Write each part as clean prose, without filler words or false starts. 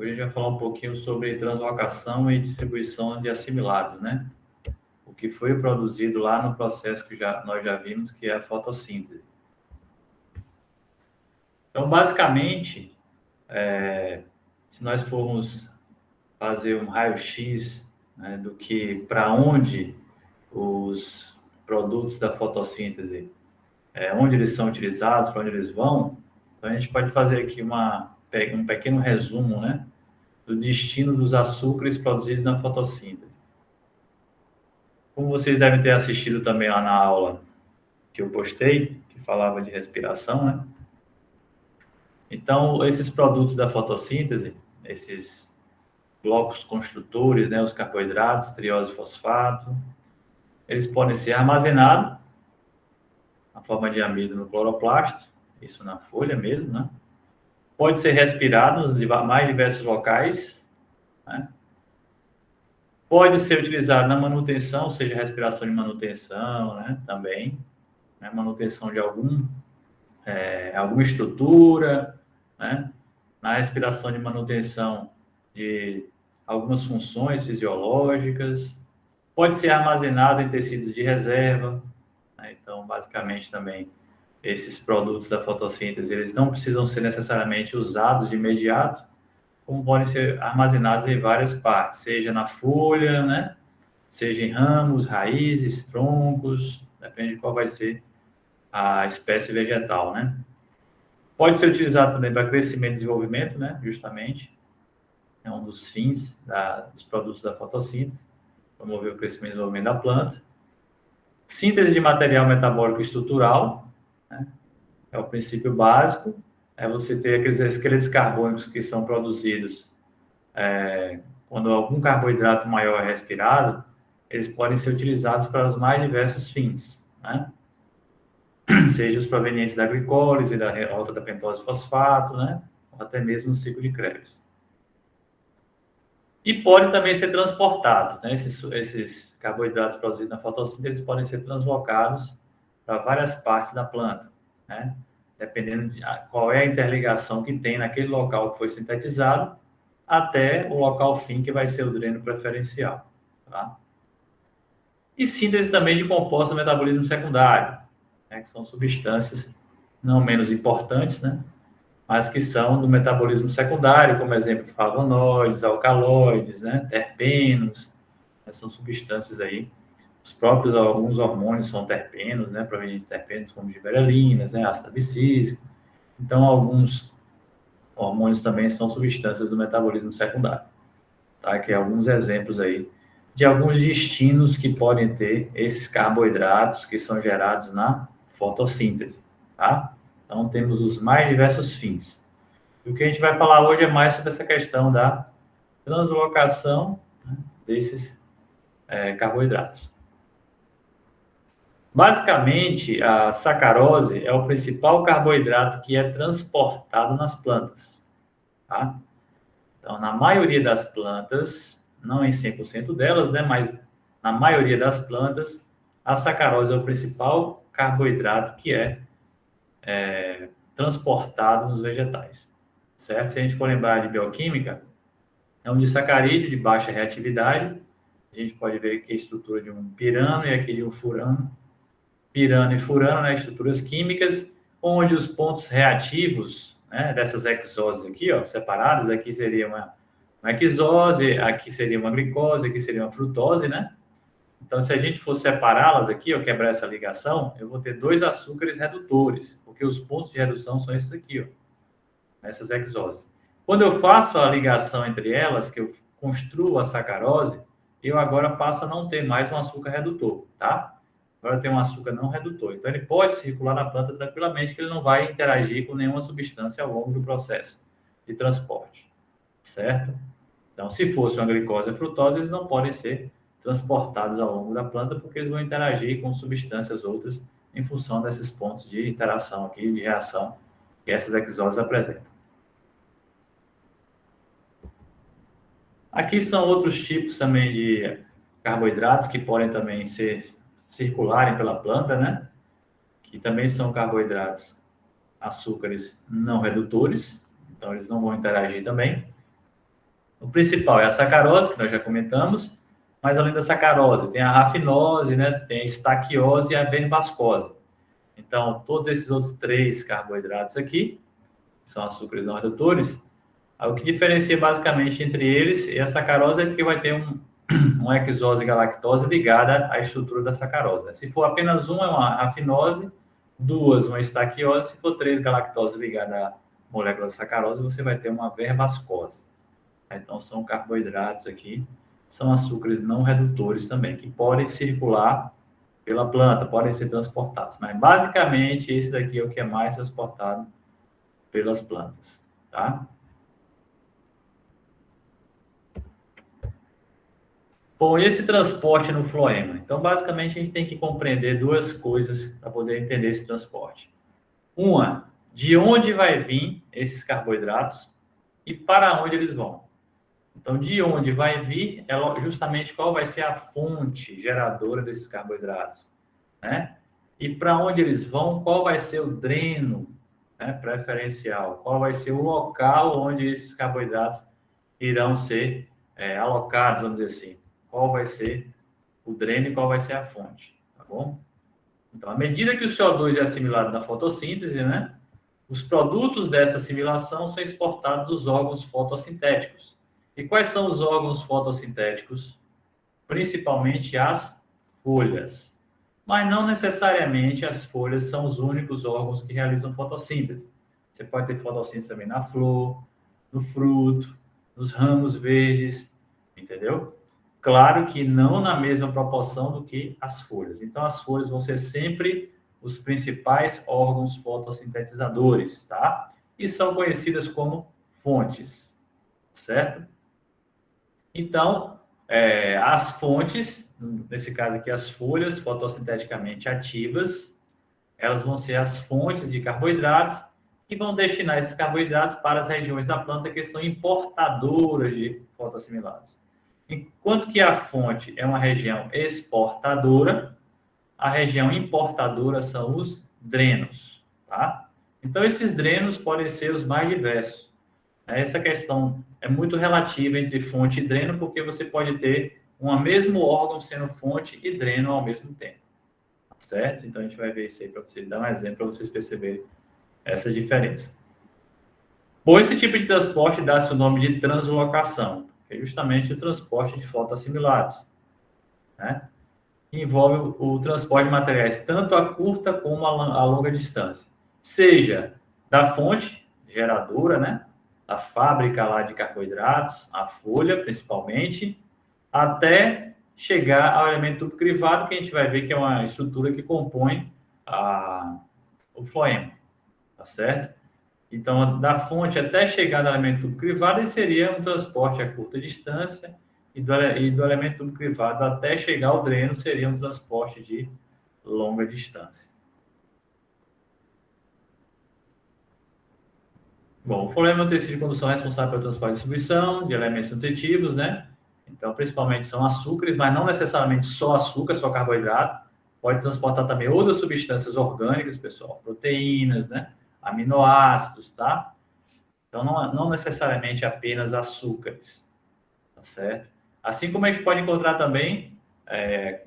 Hoje a gente vai falar um pouquinho sobre translocação e distribuição de assimilados, né? O que foi produzido lá no processo que nós já vimos, que é a fotossíntese. Então, basicamente, se nós formos fazer um raio-x, né, do que para onde os produtos da fotossíntese, onde eles são utilizados, para onde eles vão, então a gente pode fazer aqui um pequeno resumo, né, do destino dos açúcares produzidos na fotossíntese. Como vocês devem ter assistido também lá na aula que eu postei, que falava de respiração, né? Então, esses produtos da fotossíntese, esses blocos construtores, né, os carboidratos, triose e fosfato, eles podem ser armazenados na forma de amido no cloroplasto, isso na folha mesmo, né? Pode ser respirado nos mais diversos locais, né? Pode ser utilizado na manutenção, seja respiração de manutenção, né, também, né, manutenção de alguma estrutura, né, na respiração de manutenção de algumas funções fisiológicas, pode ser armazenado em tecidos de reserva, né, então, basicamente, também, esses produtos da fotossíntese, eles não precisam ser necessariamente usados de imediato, como podem ser armazenados em várias partes, seja na folha, né, seja em ramos, raízes, troncos, depende de qual vai ser a espécie vegetal, né. Pode ser utilizado também para crescimento e desenvolvimento, né, justamente, é um dos fins dos produtos da fotossíntese, promover o crescimento e desenvolvimento da planta. Síntese de material metabólico estrutural, né, é o princípio básico, é você ter aqueles esqueletos carbônicos que são produzidos quando algum carboidrato maior é respirado, eles podem ser utilizados para os mais diversos fins, né? Seja os provenientes da glicólise, da revolta da pentose fosfato, né? Ou até mesmo o ciclo de Krebs. E podem também ser transportados, né? Esses carboidratos produzidos na fotossíntese, eles podem ser translocados para várias partes da planta, né? Dependendo de qual é a interligação que tem naquele local que foi sintetizado, até o local fim, que vai ser o dreno preferencial, tá? E síntese também de compostos do metabolismo secundário, né, que são substâncias não menos importantes, né, mas que são do metabolismo secundário, como exemplo, flavonoides, alcaloides, né, terpenos, são substâncias aí. Alguns hormônios são terpenos, né, provenientes de terpenos como giberelinas, né, ácido abscísico. Então, alguns hormônios também são substâncias do metabolismo secundário, tá? Que é alguns exemplos aí de alguns destinos que podem ter esses carboidratos que são gerados na fotossíntese, tá? Então, temos os mais diversos fins. E o que a gente vai falar hoje é mais sobre essa questão da translocação, né, desses carboidratos. Basicamente, a sacarose é o principal carboidrato que é transportado nas plantas, tá? Então, na maioria das plantas, não em 100% delas, né, mas na maioria das plantas, a sacarose é o principal carboidrato que é transportado nos vegetais, certo? Se a gente for lembrar de bioquímica, é um disacarídeo de baixa reatividade. A gente pode ver aqui a estrutura de um pirano e aqui de um furano. Pirano e furano, né, estruturas químicas, onde os pontos reativos, né, dessas exoses aqui, ó, separadas, aqui seria uma exose, aqui seria uma glicose, aqui seria uma frutose, né? Então, se a gente for separá-las aqui, ó, quebrar essa ligação, eu vou ter dois açúcares redutores, porque os pontos de redução são esses aqui, ó, essas exoses. Quando eu faço a ligação entre elas, que eu construo a sacarose, eu agora passo a não ter mais um açúcar redutor, tá? Agora tem um açúcar não redutor. Então, ele pode circular na planta tranquilamente, que ele não vai interagir com nenhuma substância ao longo do processo de transporte, certo? Então, se fosse uma glicose ou frutose, eles não podem ser transportados ao longo da planta, porque eles vão interagir com substâncias outras em função desses pontos de interação aqui, de reação, que essas exoses apresentam. Aqui são outros tipos também de carboidratos que podem também circularem pela planta, né? Que também são carboidratos, açúcares não redutores, então eles não vão interagir também. O principal é a sacarose, que nós já comentamos, mas além da sacarose, tem a rafinose, né? Tem a estaquiose e a verbascose. Então, todos esses outros 3 carboidratos aqui, que são açúcares não redutores, o que diferencia basicamente entre eles e a sacarose é que vai ter uma hexose galactose ligada à estrutura da sacarose. Se for apenas uma, é uma rafinose, 2, uma estaquiose, se for 3, galactose ligada à molécula de sacarose, você vai ter uma verbascose. Então, são carboidratos aqui, são açúcares não redutores também, que podem circular pela planta, podem ser transportados. Mas, basicamente, esse daqui é o que é mais transportado pelas plantas, tá? Bom, esse transporte no floema. Então, basicamente, a gente tem que compreender 2 coisas para poder entender esse transporte. Uma, de onde vai vir esses carboidratos e para onde eles vão. Então, de onde vai vir é justamente qual vai ser a fonte geradora desses carboidratos, né? E para onde eles vão, qual vai ser o dreno, né, preferencial, qual vai ser o local onde esses carboidratos irão ser alocados, vamos dizer assim. Qual vai ser o dreno e qual vai ser a fonte, tá bom? Então, à medida que o CO2 é assimilado na fotossíntese, né, os produtos dessa assimilação são exportados dos órgãos fotossintéticos. E quais são os órgãos fotossintéticos? Principalmente as folhas. Mas não necessariamente as folhas são os únicos órgãos que realizam fotossíntese. Você pode ter fotossíntese também na flor, no fruto, nos ramos verdes, entendeu? Claro que não na mesma proporção do que as folhas. Então, as folhas vão ser sempre os principais órgãos fotossintetizadores, tá? E são conhecidas como fontes, certo? Então, as fontes, nesse caso aqui, as folhas fotossinteticamente ativas, elas vão ser as fontes de carboidratos e vão destinar esses carboidratos para as regiões da planta que são importadoras de fotoassimilados. Enquanto que a fonte é uma região exportadora, a região importadora são os drenos, tá? Então, esses drenos podem ser os mais diversos. Essa questão é muito relativa entre fonte e dreno, porque você pode ter um mesmo órgão sendo fonte e dreno ao mesmo tempo, certo? Então, a gente vai ver isso aí para vocês, dar um exemplo para vocês perceberem essa diferença. Bom, esse tipo de transporte dá-se o nome de translocação, que é justamente o transporte de fotoassimilados, né? Envolve o transporte de materiais tanto a curta como a longa distância, seja da fonte geradora, né, a fábrica lá de carboidratos, a folha principalmente, até chegar ao elemento crivado, que a gente vai ver que é uma estrutura que compõe o floema, tá certo? Então, da fonte até chegar no elemento crivado, seria um transporte a curta distância, e do elemento crivado até chegar ao dreno seria um transporte de longa distância. Bom, o floema é um tecido de condução responsável pelo transporte e distribuição de elementos nutritivos, né? Então, principalmente são açúcares, mas não necessariamente só açúcar, só carboidrato. Pode transportar também outras substâncias orgânicas, pessoal, proteínas, né? Aminoácidos, tá? Então, não necessariamente apenas açúcares, tá certo? Assim como a gente pode encontrar também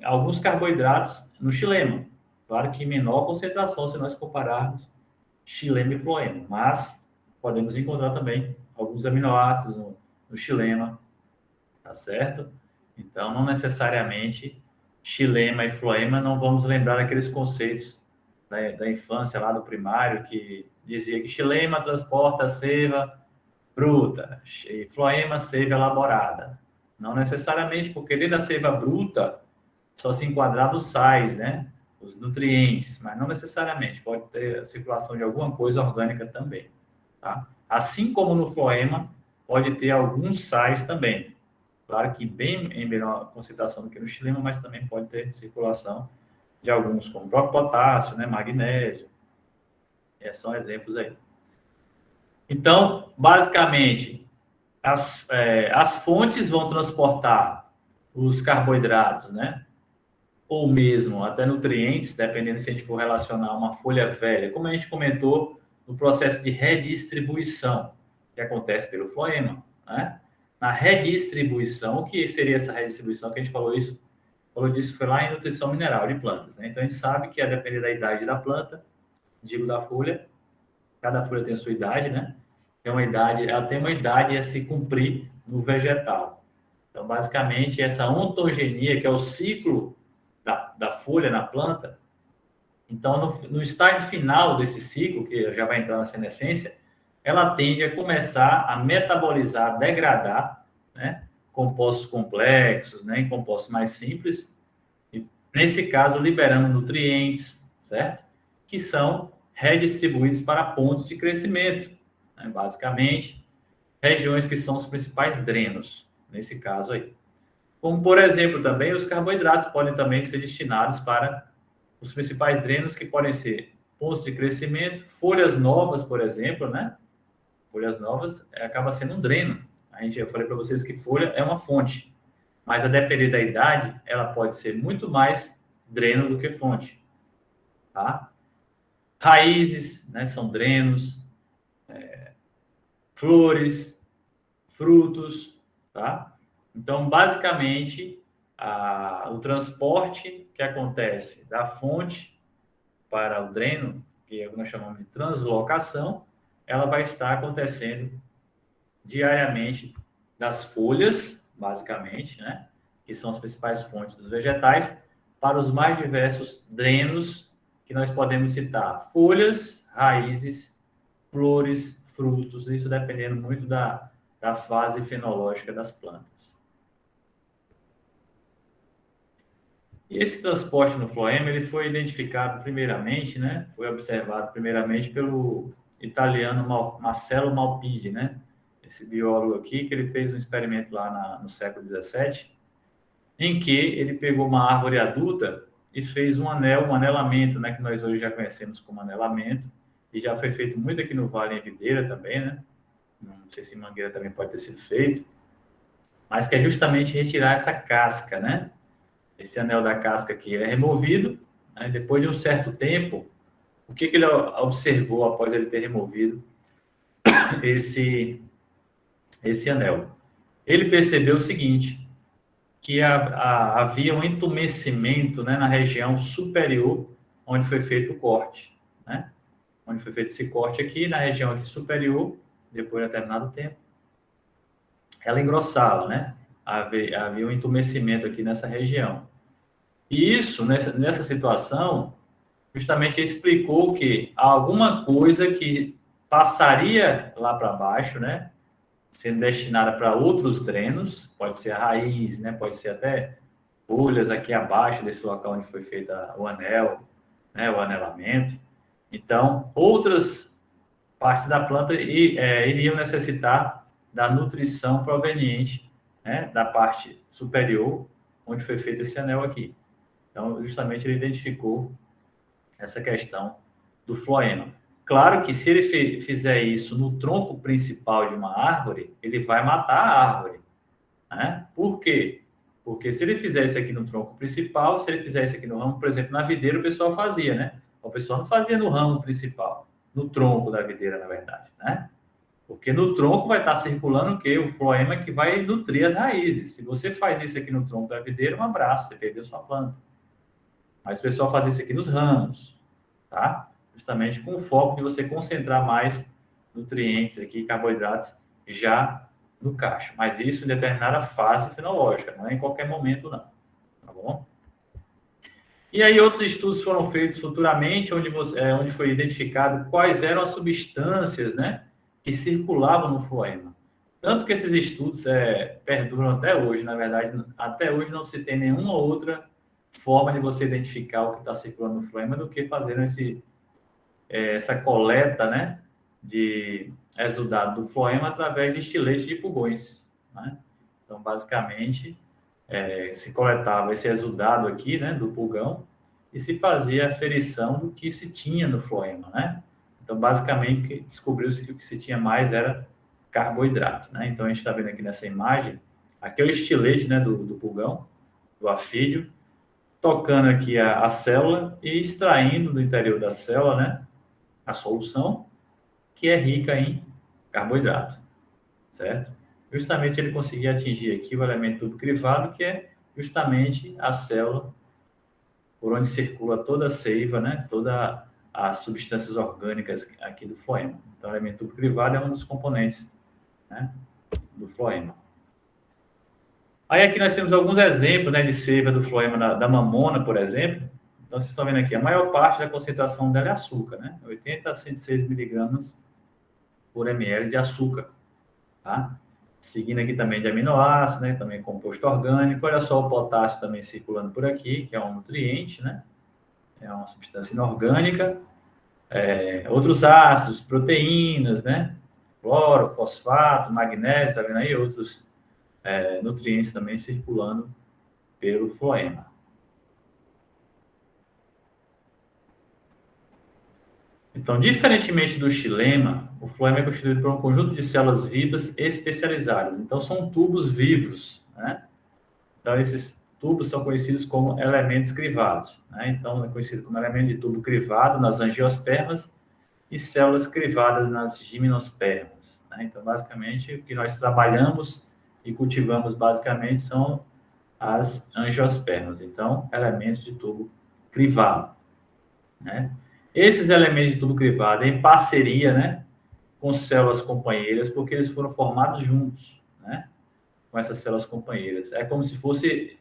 alguns carboidratos no xilema. Claro que em menor concentração, se nós compararmos xilema e floema, mas podemos encontrar também alguns aminoácidos no xilema, tá certo? Então, não necessariamente xilema e floema, não vamos lembrar daqueles conceitos da infância lá do primário, que dizia que xilema transporta seiva bruta e floema seiva elaborada. Não necessariamente, porque dentro da seiva bruta só se enquadrava os sais, né? Os nutrientes, mas não necessariamente. Pode ter a circulação de alguma coisa orgânica também, tá? Assim como no floema, pode ter alguns sais também. Claro que bem em menor concentração do que no xilema, mas também pode ter circulação de alguns, como o próprio potássio, né? Magnésio. São exemplos aí. Então, basicamente, as fontes vão transportar os carboidratos, né? Ou mesmo até nutrientes, dependendo se a gente for relacionar uma folha velha, como a gente comentou no processo de redistribuição, que acontece pelo floema, né? na redistribuição. O que seria essa redistribuição? Que a gente falou disso foi lá em nutrição mineral de plantas, né? Então a gente sabe que a depender da idade da planta, digo da folha, cada folha tem a sua idade, né? Ela tem uma idade a se cumprir no vegetal. Então, basicamente, essa ontogenia, que é o ciclo da folha na planta, então, no estágio final desse ciclo, que já vai entrar na senescência, ela tende a começar a metabolizar, degradar, né, compostos complexos, né, em compostos mais simples, e, nesse caso, liberando nutrientes, certo? Que são redistribuídos para pontos de crescimento, né, basicamente, regiões que são os principais drenos, nesse caso aí. Como, por exemplo, também os carboidratos podem também ser destinados para os principais drenos, que podem ser pontos de crescimento, folhas novas, por exemplo, né? Folhas novas acaba sendo um dreno. Eu falei para vocês que folha é uma fonte, mas a depender da idade, ela pode ser muito mais dreno do que fonte, tá? Raízes, né, são drenos, flores, frutos, tá? Então, basicamente, o transporte que acontece da fonte para o dreno, que é o que nós chamamos de translocação, ela vai estar acontecendo diariamente das folhas, basicamente, né, que são as principais fontes dos vegetais, para os mais diversos drenos que nós podemos citar: folhas, raízes, flores, frutos, isso dependendo muito da fase fenológica das plantas. E esse transporte no floema, ele foi identificado primeiramente, né, foi observado primeiramente pelo italiano Marcello Malpighi, né, esse biólogo aqui, que ele fez um experimento lá no século 17, em que ele pegou uma árvore adulta e fez um anelamento, né, que nós hoje já conhecemos como anelamento, e já foi feito muito aqui no Vale em Videira também, né, não sei se em Mangueira também pode ter sido feito, mas que é justamente retirar essa casca, né, esse anel da casca aqui é removido, né, depois de um certo tempo. O que ele observou após ele ter removido esse anel? Ele percebeu o seguinte, que havia um entumecimento, né, na região superior, onde foi feito o corte, né? Onde foi feito esse corte aqui, na região aqui superior, depois de determinado tempo, ela engrossava, né? Havia um entumecimento aqui nessa região. E isso, nessa situação, justamente explicou que alguma coisa que passaria lá para baixo, né, sendo destinada para outros drenos, pode ser a raiz, né, pode ser até folhas aqui abaixo desse local onde foi feito o anel, né, o anelamento. Então, outras partes da planta iriam necessitar da nutrição proveniente, né, da parte superior, onde foi feito esse anel aqui. Então, justamente ele identificou essa questão do floema. Claro que se ele fizer isso no tronco principal de uma árvore, ele vai matar a árvore, né? Por quê? Porque se ele fizer isso aqui no tronco principal, se ele fizer isso aqui no ramo, por exemplo, na videira o pessoal fazia, né? O pessoal não fazia no ramo principal, no tronco da videira, na verdade, né? Porque no tronco vai estar circulando o quê? O floema que vai nutrir as raízes. Se você faz isso aqui no tronco da videira, um abraço, você perdeu sua planta. Mas o pessoal faz isso aqui nos ramos, tá? Justamente com o foco de você concentrar mais nutrientes aqui, carboidratos, já no cacho. Mas isso em determinada fase fenológica, não é em qualquer momento, não. Tá bom? E aí outros estudos foram feitos futuramente, onde foi identificado quais eram as substâncias, né, que circulavam no floema. Tanto que esses estudos perduram até hoje, na verdade, até hoje não se tem nenhuma outra forma de você identificar o que está circulando no floema do que fazendo essa coleta, né, de exudado do floema através de estilete de pulgões, né? Então, basicamente, se coletava esse exudado aqui, né, do pulgão, e se fazia a aferição do que se tinha no floema, né? Então, basicamente, descobriu-se que o que se tinha mais era carboidrato, né? Então, a gente está vendo aqui nessa imagem, aqui é o estilete, né, do pulgão, do afídio, tocando aqui a célula e extraindo do interior da célula, né, a solução, que é rica em carboidrato, certo? justamente ele conseguir atingir aqui o elemento tubo crivado, que é justamente a célula por onde circula toda a seiva, né? Todas as substâncias orgânicas aqui do floema. Então, o elemento tubo crivado é um dos componentes, né, do floema. Aí aqui nós temos alguns exemplos, né, de seiva do floema da mamona, por exemplo. Então, vocês estão vendo aqui, a maior parte da concentração dela é açúcar, né? 80 a 106 miligramas por ml de açúcar, tá? Seguindo aqui também de aminoácidos, né? Também composto orgânico. Olha só o potássio também circulando por aqui, que é um nutriente, né? É uma substância inorgânica. Outros ácidos, proteínas, né? Cloro, fosfato, magnésio, tá vendo aí? Outros nutrientes também circulando pelo floema. Então, diferentemente do xilema, o floema é constituído por um conjunto de células vivas especializadas. Então, são tubos vivos, né? Então, esses tubos são conhecidos como elementos crivados, né? Então, é conhecido como elemento de tubo crivado nas angiospermas e células crivadas nas gimnospermas, né? Então, basicamente, o que nós trabalhamos e cultivamos, basicamente, são as angiospermas. Então, elementos de tubo crivado, né? Esses elementos de tubo crivado em parceria, né, com células companheiras, porque eles foram formados juntos, né, com essas células companheiras. É como se fosse,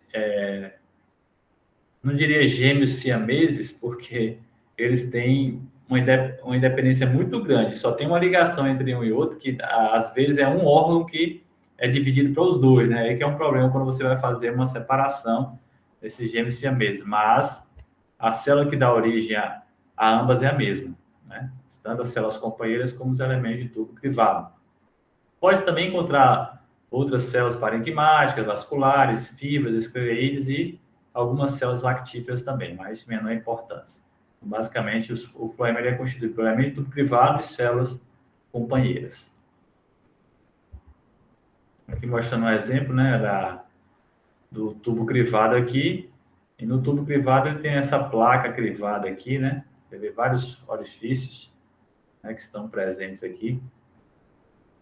não diria gêmeos siameses, porque eles têm uma independência muito grande. Só tem uma ligação entre um e outro, que às vezes é um órgão que é dividido para os dois, né? Aí que é um problema quando você vai fazer uma separação desses gêmeos siameses. Mas a célula que dá origem a ambas é a mesma, né? Tanto as células companheiras como os elementos de tubo crivado. Pode também encontrar outras células parenquimáticas, vasculares, fibras, esclereídeos e algumas células lactíferas também, mas de menor importância. Então, basicamente, o floema é constituído por elemento de tubo crivado e células companheiras. Aqui mostrando um exemplo, né, do tubo crivado aqui. E no tubo crivado ele tem essa placa crivada aqui, né? Você vê vários orifícios, né, que estão presentes aqui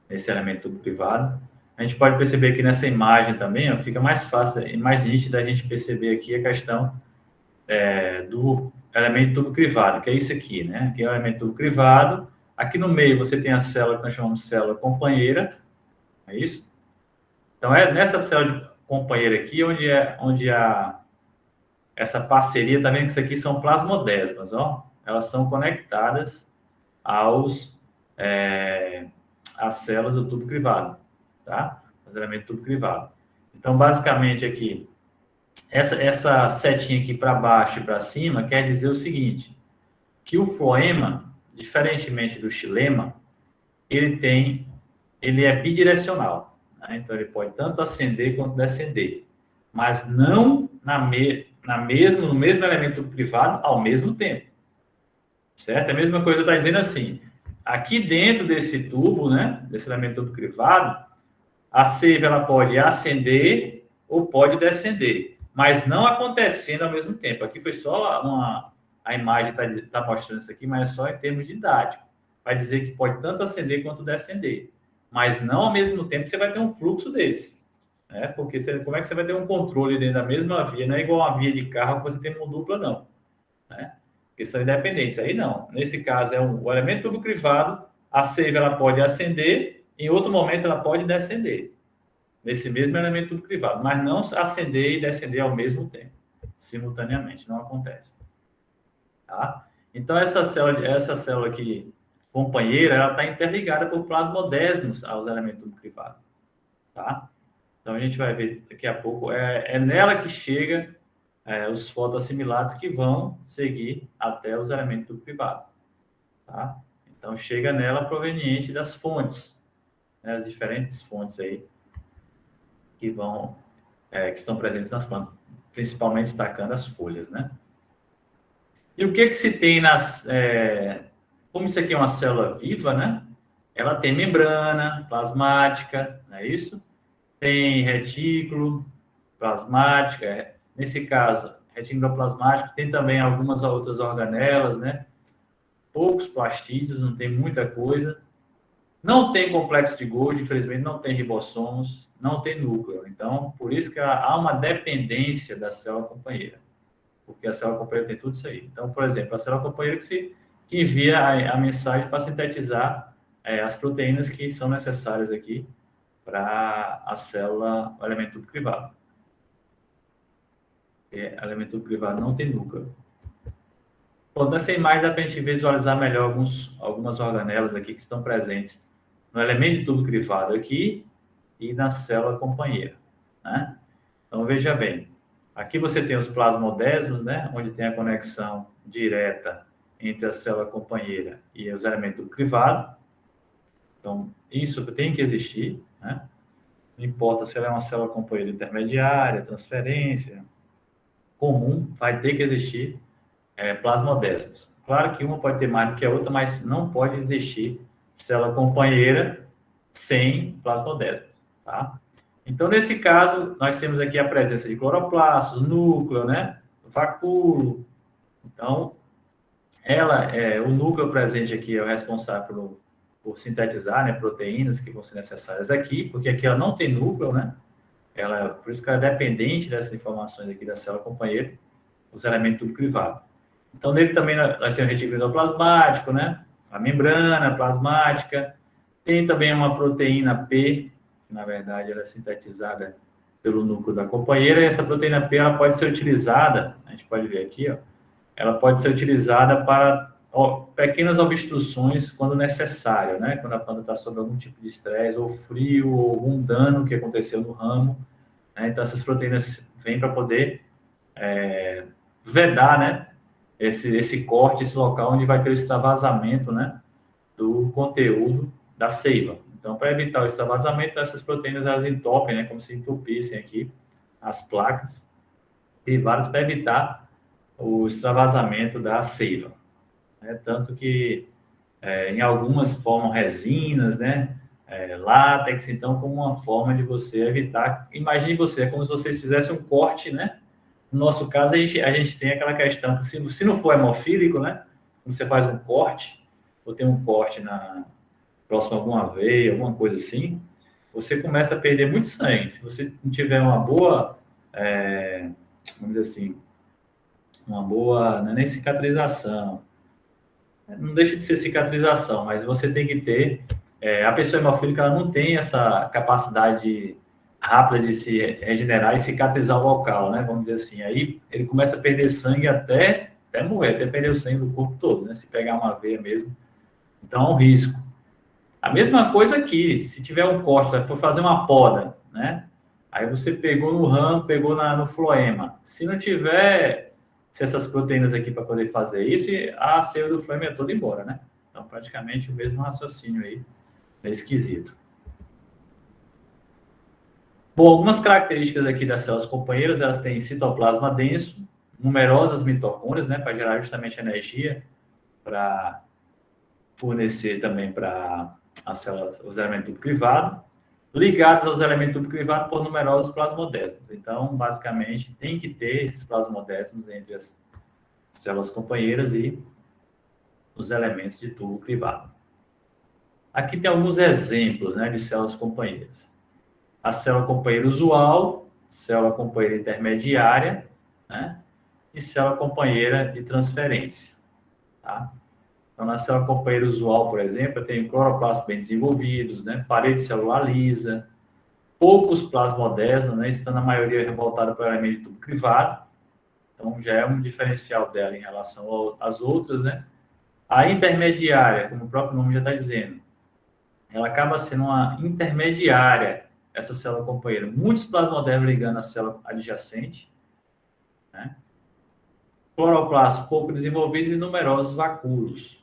nesse elemento tubo crivado. A gente pode perceber aqui nessa imagem também, ó, fica mais fácil e mais nítido a gente perceber aqui a questão do elemento tubo crivado, que é isso aqui, né? Aqui é o elemento tubo crivado. Aqui no meio você tem a célula que nós chamamos de célula companheira, é isso? Então é nessa célula companheira aqui onde essa parceria, tá vendo que isso aqui são plasmodesmas, ó? Elas são conectadas às células do tubo crivado, tá? Os elementos do tubo crivado. Então, basicamente aqui, essa setinha aqui para baixo e para cima quer dizer o seguinte, que o floema, diferentemente do xilema, ele é bidirecional, né? Então, ele pode tanto ascender quanto descender, mas não no mesmo elemento privado ao mesmo tempo, certo? É a mesma coisa que eu estou dizendo assim, aqui dentro desse tubo, né, desse elemento tubo crivado, a seiva ela pode ascender ou pode descender, mas não acontecendo ao mesmo tempo. Aqui foi só a imagem está mostrando isso aqui, mas é só em termos didáticos. Vai dizer que pode tanto ascender quanto descender, mas não ao mesmo tempo que você vai ter um fluxo desse, né? Porque como é que você vai ter um controle dentro da mesma via? Não é igual uma via de carro que você tem uma dupla, não, né? Porque são independentes. Aí não. Nesse caso, o elemento tubo crivado, a seiva ela pode ascender, em outro momento ela pode descender. Nesse mesmo elemento tubo crivado, mas não ascender e descender ao mesmo tempo, simultaneamente, não acontece. Tá? Então, essa célula aqui, companheira, ela está interligada por plasmodesmos aos elementos tubo crivado. Tá? Então, a gente vai ver daqui a pouco, é nela que chega os fotoassimilados que vão seguir até os elementos tubo crivado. Tá? Então, chega nela proveniente das fontes, né, as diferentes fontes aí que estão presentes nas plantas, principalmente destacando as folhas, né? E o que se tem como isso aqui é uma célula viva, né? Ela tem membrana plasmática, não é isso? Tem retículo plasmática, nesse caso, retículo plasmático, tem também algumas outras organelas, né? Poucos plastídeos, não tem muita coisa. Não tem complexo de Golgi, infelizmente não tem ribossomos, não tem núcleo. Então, por isso que há uma dependência da célula companheira, porque a célula companheira tem tudo isso aí. Então, por exemplo, a célula companheira que envia a mensagem para sintetizar as proteínas que são necessárias aqui para a célula, o elemento tubo crivado. O elemento tubo crivado não tem núcleo. Bom, nessa imagem dá para a gente visualizar melhor algumas organelas aqui que estão presentes no elemento de tubo crivado aqui e na célula companheira, né? Então, veja bem, aqui você tem os plasmodesmos, né? Onde tem a conexão direta entre a célula companheira e os elementos do tubo crivado. Então, isso tem que existir, né? Não importa se ela é uma célula companheira intermediária, transferência, comum, vai ter que existir plasmodesmos. Claro que uma pode ter mais do que a outra, mas não pode existir célula companheira sem plasmodesmos, tá? Então, nesse caso, nós temos aqui a presença de cloroplastos, núcleo, né? Vacúolo. Então, o núcleo presente aqui é o responsável por sintetizar, né, proteínas que vão ser necessárias aqui, porque aqui ela não tem núcleo, né? Por isso que ela é dependente dessas informações aqui da célula companheira, os elementos tubo crivado. Então, nele também vai ser um retículo endoplasmático, né? A membrana plasmática. Tem também uma proteína P, que na verdade ela é sintetizada pelo núcleo da companheira, e essa proteína P ela pode ser utilizada, a gente pode ver aqui, ó, ela pode ser utilizada para pequenas obstruções quando necessário, né? Quando a planta está sob algum tipo de estresse, ou frio, ou algum dano que aconteceu no ramo, né? Então, essas proteínas vêm para poder vedar, né? Esse corte, esse local onde vai ter o extravasamento, né, do conteúdo da seiva. Então, para evitar o extravasamento, essas proteínas elas entopem, né, como se entupissem aqui as placas privadas para evitar o extravasamento da seiva. Tanto que em algumas formam resinas, né, látex, então, como uma forma de você evitar. Imagine você, é como se vocês fizessem um corte, né? No nosso caso, a gente tem aquela questão, que se não for hemofílico, né? Quando você faz um corte, ou tem um corte próximo a alguma veia, alguma coisa assim, você começa a perder muito sangue. Se você não tiver uma boa, vamos dizer assim, uma boa, não é nem cicatrização, não deixa de ser cicatrização, mas você tem que ter, a pessoa hemofílica ela não tem essa capacidade rápida de se regenerar e cicatrizar o local, né? Vamos dizer assim. Aí ele começa a perder sangue até morrer, até perder o sangue do corpo todo, né? Se pegar uma veia mesmo. Então é um risco. A mesma coisa aqui, se tiver um corte, for fazer uma poda, né? Aí você pegou no ramo, pegou no floema. Se não tiver essas proteínas aqui para poder fazer isso, a seiva do floema é toda embora, né? Então praticamente o mesmo raciocínio aí, é esquisito. Bom, algumas características aqui das células companheiras, elas têm citoplasma denso, numerosas mitocôndrias, né, para gerar justamente energia, para fornecer também para as células, os elementos tubo crivado, ligados aos elementos tubo crivado por numerosos plasmodesmos. Então, basicamente, tem que ter esses plasmodesmos entre as células companheiras e os elementos de tubo crivado. Aqui tem alguns exemplos, né, de células companheiras. A célula companheira usual, célula companheira intermediária, né? E célula companheira de transferência, tá? Então, na célula companheira usual, por exemplo, eu tenho cloroplastos bem desenvolvidos, né? Parede celular lisa, poucos plasmodesmos, né? Estando a maioria revoltada para o elemento de tubo crivado. Então, já é um diferencial dela em relação às outras, né? A intermediária, como o próprio nome já está dizendo, ela acaba sendo uma intermediária, essa célula companheira. Muitos plasmodesmos ligando a célula adjacente, né? Cloroplastos pouco desenvolvidos e numerosos vacúolos.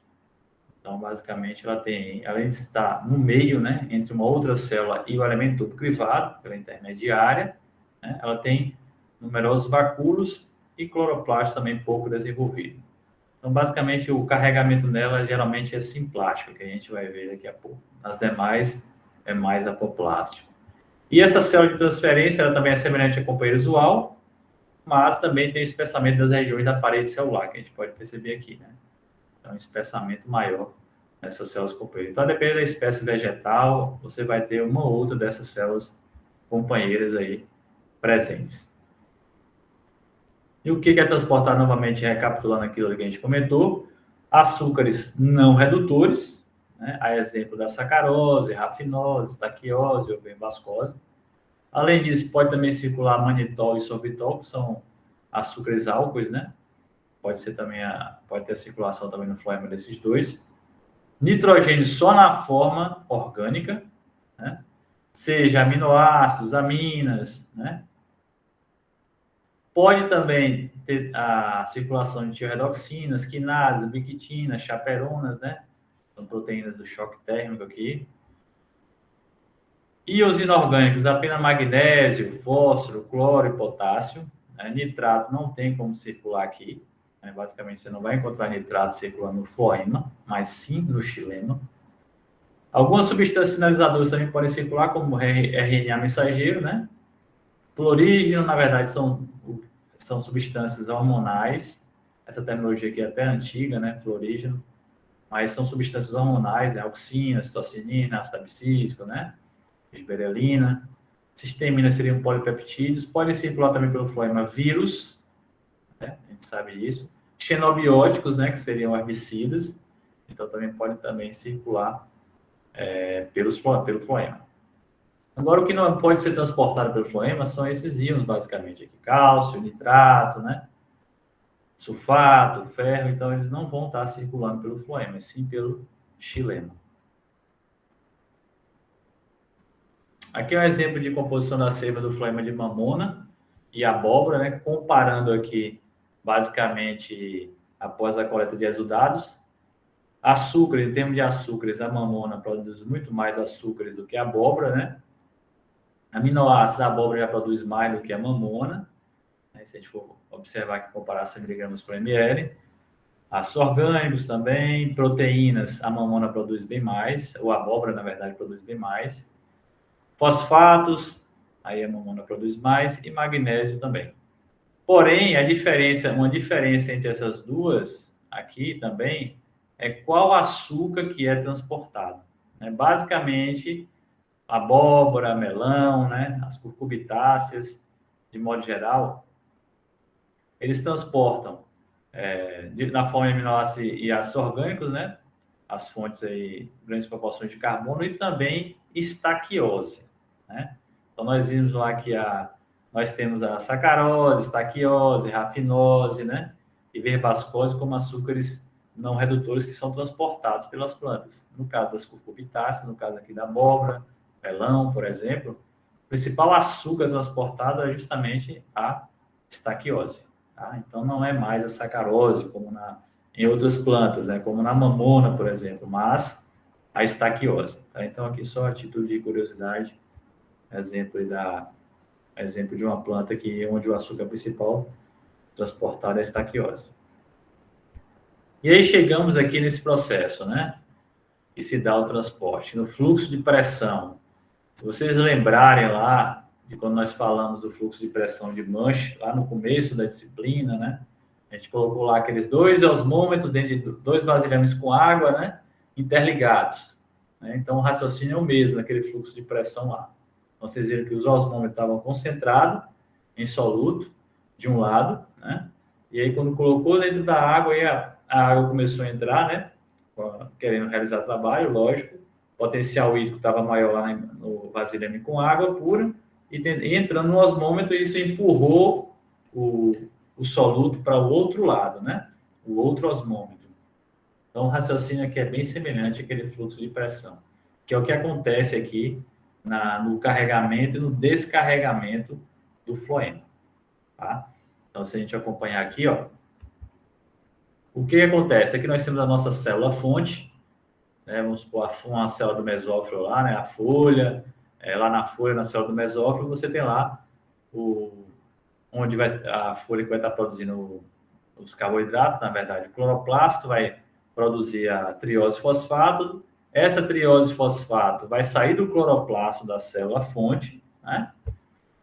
Então, basicamente, ela tem, além de estar no meio, né, entre uma outra célula e o elemento tubo crivado, pela intermediária, né, ela tem numerosos vacúolos e cloroplastos também pouco desenvolvido. Então, basicamente, o carregamento nela geralmente é simplástico, que a gente vai ver daqui a pouco. Nas demais, é mais apoplástico. E essa célula de transferência, ela também é semelhante à companheira usual, mas também tem espessamento das regiões da parede celular, que a gente pode perceber aqui, né? Então, um espessamento maior nessas células companheiras. Então, dependendo da espécie vegetal, você vai ter uma ou outra dessas células companheiras aí presentes. E o que é transportado novamente, recapitulando aquilo que a gente comentou? Açúcares não redutores, né? A exemplo da sacarose, rafinose, estaquiose ou bembascose. Além disso, pode também circular manitol e sorbitol, que são açúcares álcoois, né? Pode ser também pode ter circulação também no floema desses dois. Nitrogênio só na forma orgânica, né? Seja aminoácidos, aminas, né? Pode também ter a circulação de tioredoxinas, quinases, ubiquitinas, chaperonas, né? São proteínas do choque térmico aqui. Íons inorgânicos, apenas magnésio, fósforo, cloro e potássio. Né? Nitrato não tem como circular aqui. Né? Basicamente, você não vai encontrar nitrato circulando no floema, mas sim no xilema. Algumas substâncias sinalizadoras também podem circular, como RNA mensageiro, né? Fluorígeno, na verdade, são substâncias hormonais. Essa terminologia aqui é até antiga, né? Fluorígeno. Mas são substâncias hormonais, né? Auxina, citocinina, ácido abscísico, né? Gisberelina. Cistemina seriam polipeptídeos. Pode circular também pelo floema vírus, né? A gente sabe disso. Xenobióticos, né? Que seriam herbicidas. Então, também pode circular pelo floema. Agora, o que não pode ser transportado pelo floema são esses íons, basicamente, aqui. Cálcio, nitrato, né? Sulfato, ferro. Então, eles não vão estar circulando pelo floema, sim pelo xilema. Aqui é um exemplo de composição da seiva do floema de mamona e abóbora, né? Comparando aqui, basicamente, após a coleta de exudados. Açúcar, em termos de açúcares, a mamona produz muito mais açúcares do que a abóbora, né? Aminoácidos, a abóbora já produz mais do que a mamona. Né? Se a gente for observar aqui, comparar 100 miligramas por ml. Ácidos orgânicos também, proteínas, a mamona produz bem mais, ou a abóbora, na verdade, produz bem mais. Fosfatos, aí a mamona produz mais, e magnésio também. Porém, uma diferença entre essas duas aqui também é qual açúcar que é transportado. Né? Basicamente, abóbora, melão, né? As cucurbitáceas, de modo geral, eles transportam na forma de aminoácidos e ácidos orgânicos, né? As fontes aí, grandes proporções de carbono e também estaquiose, né? Então, nós vimos lá que nós temos a sacarose, estaquiose, rafinose, né? E verbascose como açúcares não redutores que são transportados pelas plantas. No caso das cucurbitáceas, no caso aqui da abóbora, melão, por exemplo, o principal açúcar transportado é justamente a estaquiose. Tá? Então, não é mais a sacarose, como em outras plantas, né? Como na mamona, por exemplo, mas a estaquiose. Tá? Então, aqui só a título de curiosidade, exemplo de uma planta onde o açúcar principal transportado é a estaquiose. E aí chegamos aqui nesse processo, né? Que se dá o transporte, no fluxo de pressão. Se vocês lembrarem lá de quando nós falamos do fluxo de pressão de Manche, lá no começo da disciplina, né? A gente colocou lá aqueles 2 osmômetros dentro de 2 vasilhames com água, né? Interligados. Né? Então, o raciocínio é o mesmo, naquele fluxo de pressão lá. Então, vocês viram que os osmômetros estavam concentrados em soluto, de um lado, né? E aí, quando colocou dentro da água, aí a água começou a entrar, né? Querendo realizar trabalho, lógico. O potencial hídrico estava maior lá no vasilhame com água pura, e entrando no osmômetro, isso empurrou o soluto para o outro lado, né? O outro osmômetro. Então, o raciocínio aqui é bem semelhante àquele fluxo de pressão, que é o que acontece aqui no carregamento e no descarregamento do floema. Tá? Então, se a gente acompanhar aqui, ó, o que acontece? Aqui nós temos a nossa célula-fonte, né? Vamos supor uma célula do mesófilo lá, né? A folha, lá na folha, na célula do mesófilo, você tem lá onde a folha que vai estar produzindo os carboidratos, na verdade, o cloroplasto vai produzir a triose-fosfato. Essa triose-fosfato vai sair do cloroplasto da célula-fonte, né?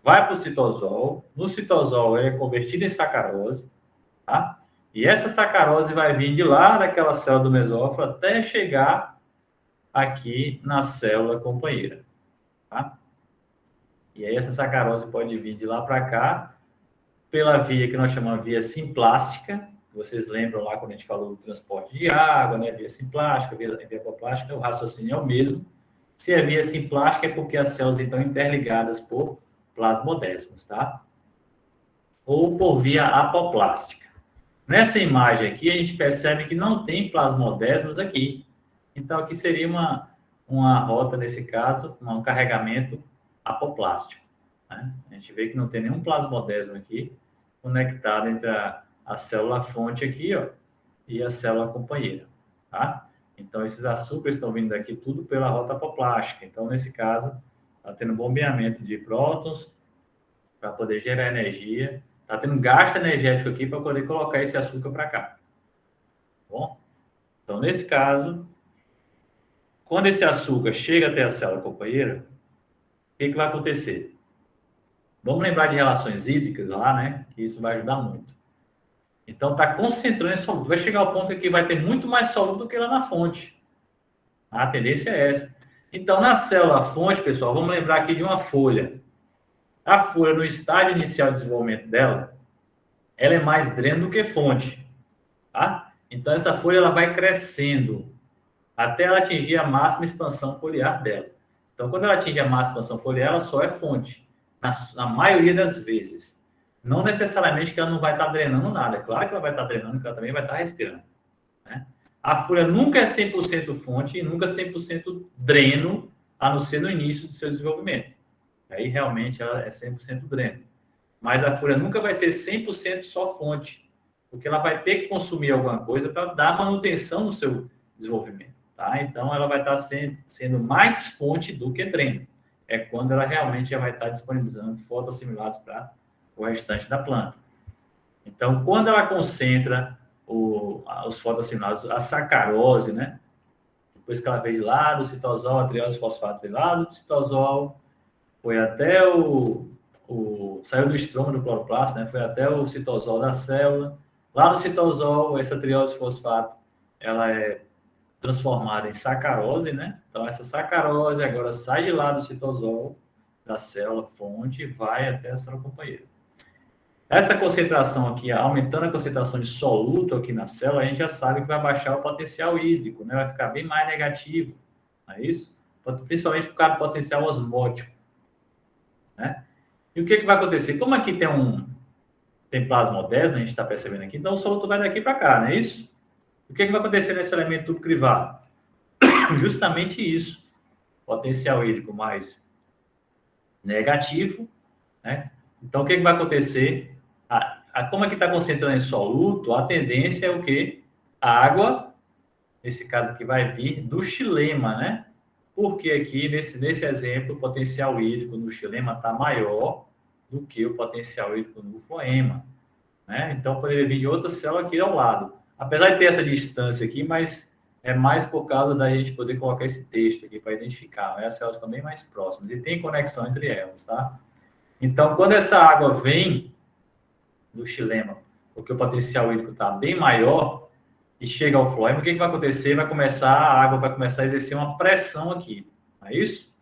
Vai para o citosol. No citosol, ele é convertido em sacarose, tá? E essa sacarose vai vir de lá daquela célula do mesófilo até chegar aqui na célula companheira, tá? E aí essa sacarose pode vir de lá para cá pela via que nós chamamos de via simplástica. Vocês lembram lá quando a gente falou do transporte de água, né? Via simplástica, via apoplástica, o raciocínio é o mesmo. Se é via simplástica é porque as células estão interligadas por plasmodésmos, tá? Ou por via apoplástica. Nessa imagem aqui, a gente percebe que não tem plasmodésmos aqui. Então, aqui seria uma rota, nesse caso, um carregamento apoplástico, né? A gente vê que não tem nenhum plasmodésmo aqui conectado entre a célula-fonte aqui, ó, e a célula companheira, tá? Então, esses açúcares estão vindo daqui tudo pela rota apoplástica. Então, nesse caso, está tendo bombeamento de prótons para poder gerar energia. Está tendo gasto energético aqui para poder colocar esse açúcar para cá. Tá bom? Então, nesse caso, quando esse açúcar chega até a célula companheira, o que vai acontecer? Vamos lembrar de relações hídricas lá, né? Que isso vai ajudar muito. Então, está concentrando em soluto. Vai chegar ao ponto que vai ter muito mais soluto do que lá na fonte. A tendência é essa. Então, na célula-fonte, pessoal, vamos lembrar aqui de uma folha. A folha, no estágio inicial de desenvolvimento dela, ela é mais dreno do que fonte, tá? Então, essa folha ela vai crescendo até ela atingir a máxima expansão foliar dela. Então, quando ela atinge a máxima expansão foliar, ela só é fonte, na maioria das vezes. Não necessariamente que ela não vai estar drenando nada. É claro que ela vai estar drenando, porque ela também vai estar respirando, né? A folha nunca é 100% fonte e nunca 100% dreno, a não ser no início do seu desenvolvimento. Aí, realmente, ela é 100% dreno. Mas a folha nunca vai ser 100% só fonte, porque ela vai ter que consumir alguma coisa para dar manutenção no seu desenvolvimento, tá? Então, ela vai estar sendo mais fonte do que dreno. É quando ela realmente já vai estar disponibilizando fotoassimilados para o restante da planta. Então, quando ela concentra os fotoassimilados, a sacarose, né? Depois que ela veio de lá do citosol, a triose fosfato veio lá do citosol, foi até saiu do estroma do cloroplasto, né? Foi até o citosol da célula. Lá no citosol, essa triose fosfato, ela é transformada em sacarose, né? Então, essa sacarose agora sai de lá do citosol da célula fonte e vai até a célula companheira. Essa concentração aqui, aumentando a concentração de soluto aqui na célula, a gente já sabe que vai baixar o potencial hídrico, né? Vai ficar bem mais negativo, não é isso? Principalmente por causa do potencial osmótico, né? E o que vai acontecer? Como aqui tem plasmodésmo, a gente está percebendo aqui, então o soluto vai daqui para cá, não é isso? O que vai acontecer nesse elemento tubo crivado? Justamente isso. Potencial hídrico mais negativo, né? Então, o que vai acontecer? Como aqui está concentrando em soluto, a tendência é o quê? A água, nesse caso aqui, vai vir do xilema, né? Porque aqui, nesse exemplo, o potencial hídrico no xilema está maior do que o potencial hídrico no floema, né? Então, poderia vir de outra célula aqui ao lado. Apesar de ter essa distância aqui, mas é mais por causa da gente poder colocar esse texto aqui para identificar, né? As células estão bem mais próximas e tem conexão entre elas, tá? Então, quando essa água vem do xilema, porque o potencial hídrico está bem maior, e chega ao floema, o que vai acontecer? A água vai começar a exercer uma pressão aqui, não é isso?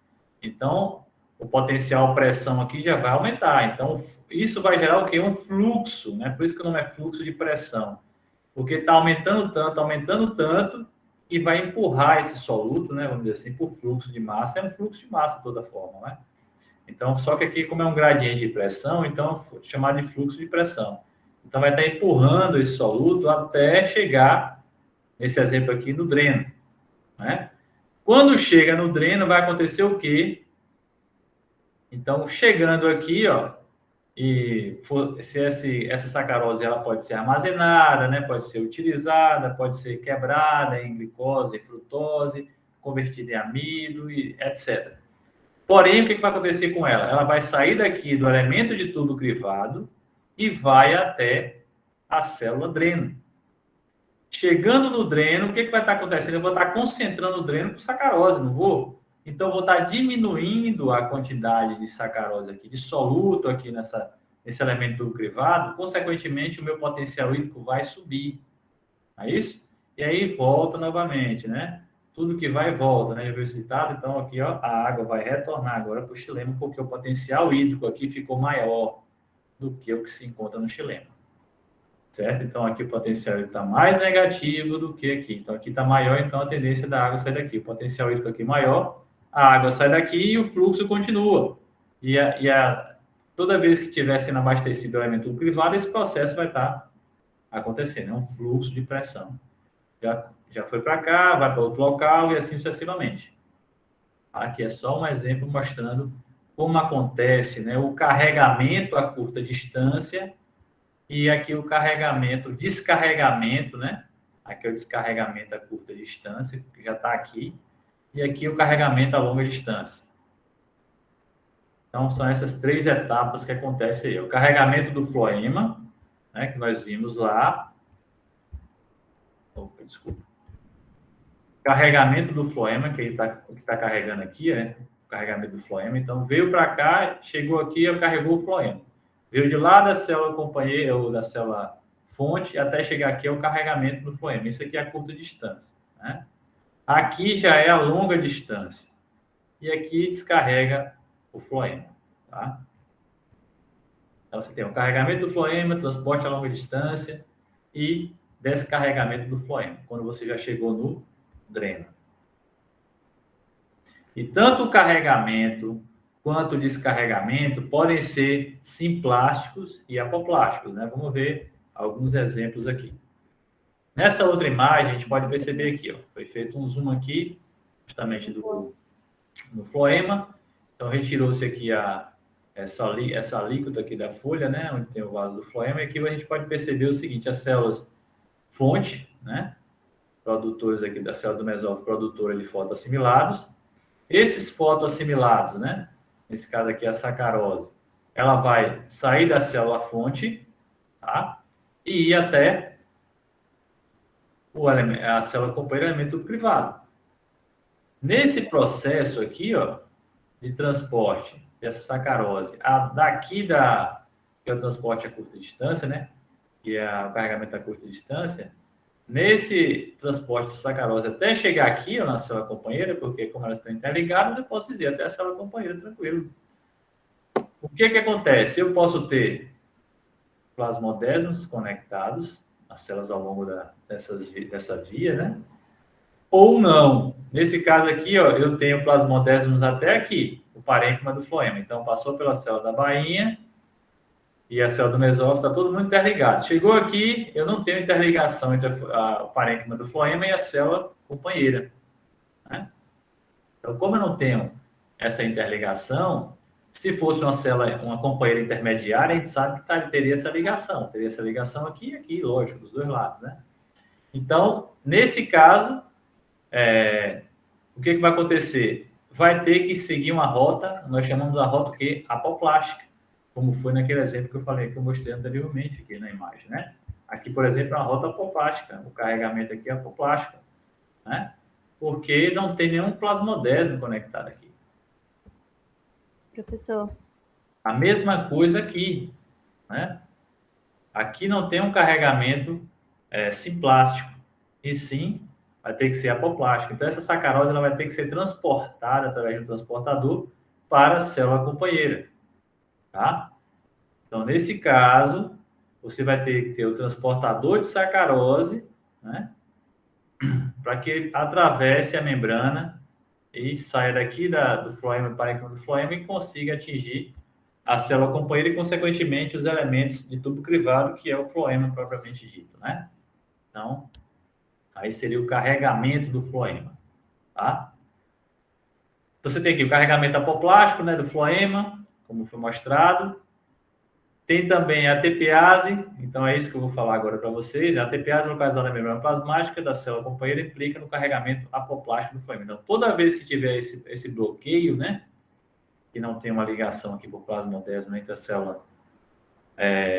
Então, o potencial pressão aqui já vai aumentar. Então, isso vai gerar o quê? Um fluxo, né? Por isso que o nome é fluxo de pressão. Porque está aumentando tanto, e vai empurrar esse soluto, né? Vamos dizer assim, por fluxo de massa. É um fluxo de massa de toda forma, né? Então, só que aqui, como é um gradiente de pressão, então, é chamado de fluxo de pressão. Então, vai estar empurrando esse soluto até chegar, nesse exemplo aqui, no dreno, né? Quando chega no dreno, vai acontecer o quê? Então, chegando aqui, ó, essa sacarose ela pode ser armazenada, né? Pode ser utilizada, pode ser quebrada em glicose, em frutose, convertida em amido, e etc. Porém, o que vai acontecer com ela? Ela vai sair daqui do elemento de tubo crivado e vai até a célula dreno. Chegando no dreno, o que vai estar acontecendo? Eu vou estar concentrando o dreno com sacarose, não vou? Então, eu vou estar diminuindo a quantidade de sacarose aqui, de soluto aqui esse elemento tubo crivado, consequentemente, o meu potencial hídrico vai subir. É isso? E aí volta novamente, né? Tudo que vai e volta, né? Já viu citado? Então, aqui, ó, a água vai retornar agora para o xilema, porque o potencial hídrico aqui ficou maior do que o que se encontra no xilema. Certo? Então, aqui o potencial está mais negativo do que aqui. Então, aqui está maior, então a tendência da água sair daqui. O potencial hídrico aqui maior, a água sai daqui e o fluxo continua. Toda vez que estiver sendo abastecido o elemento privado, esse processo vai estar acontecendo. É um fluxo de pressão. Já foi para cá, vai para outro local e assim sucessivamente. Aqui é só um exemplo mostrando como acontece, né, o carregamento a curta distância e aqui o descarregamento, né? Aqui é o descarregamento a curta distância, que já está aqui, e aqui o carregamento a longa distância. Então, são essas 3 etapas que acontecem aí. O carregamento do floema, né, que nós vimos lá. Opa, desculpa. Carregamento do floema, que ele está carregando aqui, né? O carregamento do floema. Então, veio para cá, chegou aqui e carregou o floema. Veio de lá da célula companheira ou da célula fonte até chegar aqui é o carregamento do floema. Isso aqui é a curta distância, né? Aqui já é a longa distância. E aqui descarrega o floema, tá? Então, você tem o carregamento do floema, transporte a longa distância e descarregamento do floema, quando você já chegou no dreno. E tanto o carregamento quanto o descarregamento podem ser simplásticos e apoplásticos, né? Vamos ver alguns exemplos aqui. Nessa outra imagem, a gente pode perceber aqui, ó, foi feito um zoom aqui, justamente no floema. Então, retirou-se aqui essa alíquota aqui da folha, né? Onde tem o vaso do floema. E aqui a gente pode perceber o seguinte, as células fonte, né? Produtores aqui da célula do mesófilo, produtora de fotoassimilados. Esses fotoassimilados, né? Nesse caso aqui, a sacarose, ela vai sair da célula fonte, tá? E ir até a célula companheira, elemento privado. Nesse processo aqui, ó, de transporte dessa sacarose, que é o transporte a curta distância, né? Que é o carregamento a curta distância. Nesse transporte de sacarose até chegar aqui, ó, na célula companheira, porque como elas estão interligadas, eu posso dizer até a célula companheira, tranquilo. O que acontece? Eu posso ter plasmodésmos conectados as células ao longo dessa via, né? Ou não. Nesse caso aqui, ó, eu tenho plasmodésmos até aqui, o parênquima do floema. Então, passou pela célula da bainha e a célula do mesófilo, está todo mundo interligado. Chegou aqui, eu não tenho interligação entre o parênquima do floema e a célula companheira, né? Então, como eu não tenho essa interligação, se fosse uma companheira intermediária, a gente sabe que teria essa ligação aqui e aqui, lógico, dos dois lados, né? Então, nesse caso, o que vai acontecer? Vai ter que seguir uma rota, nós chamamos a rota o quê? Apoplástica, como foi naquele exemplo que eu falei, que eu mostrei anteriormente aqui na imagem, né? Aqui, por exemplo, é uma rota apoplástica, o carregamento aqui é apoplástico, né? Porque não tem nenhum plasmodésmo conectado aqui. Professor. A mesma coisa aqui, né? Aqui não tem um carregamento simplástico, e sim vai ter que ser apoplástico. Então, essa sacarose ela vai ter que ser transportada através de um transportador para a célula companheira, tá? Então, nesse caso, você vai ter que ter o transportador de sacarose, né? Para que atravesse a membrana e saia daqui do floema, parênquima do floema e consiga atingir a célula companheira e, consequentemente, os elementos de tubo crivado, que é o floema propriamente dito, né? Então, aí seria o carregamento do floema, tá? Então, você tem aqui o carregamento apoplástico, né, do floema, como foi mostrado. Tem também a tepiase, então é isso que eu vou falar agora para vocês. A tepiase localizada na membrana plasmática da célula companheira implica no carregamento apoplástico do floema. Então, toda vez que tiver esse bloqueio, né, que não tem uma ligação aqui por plasmodésmo entre a célula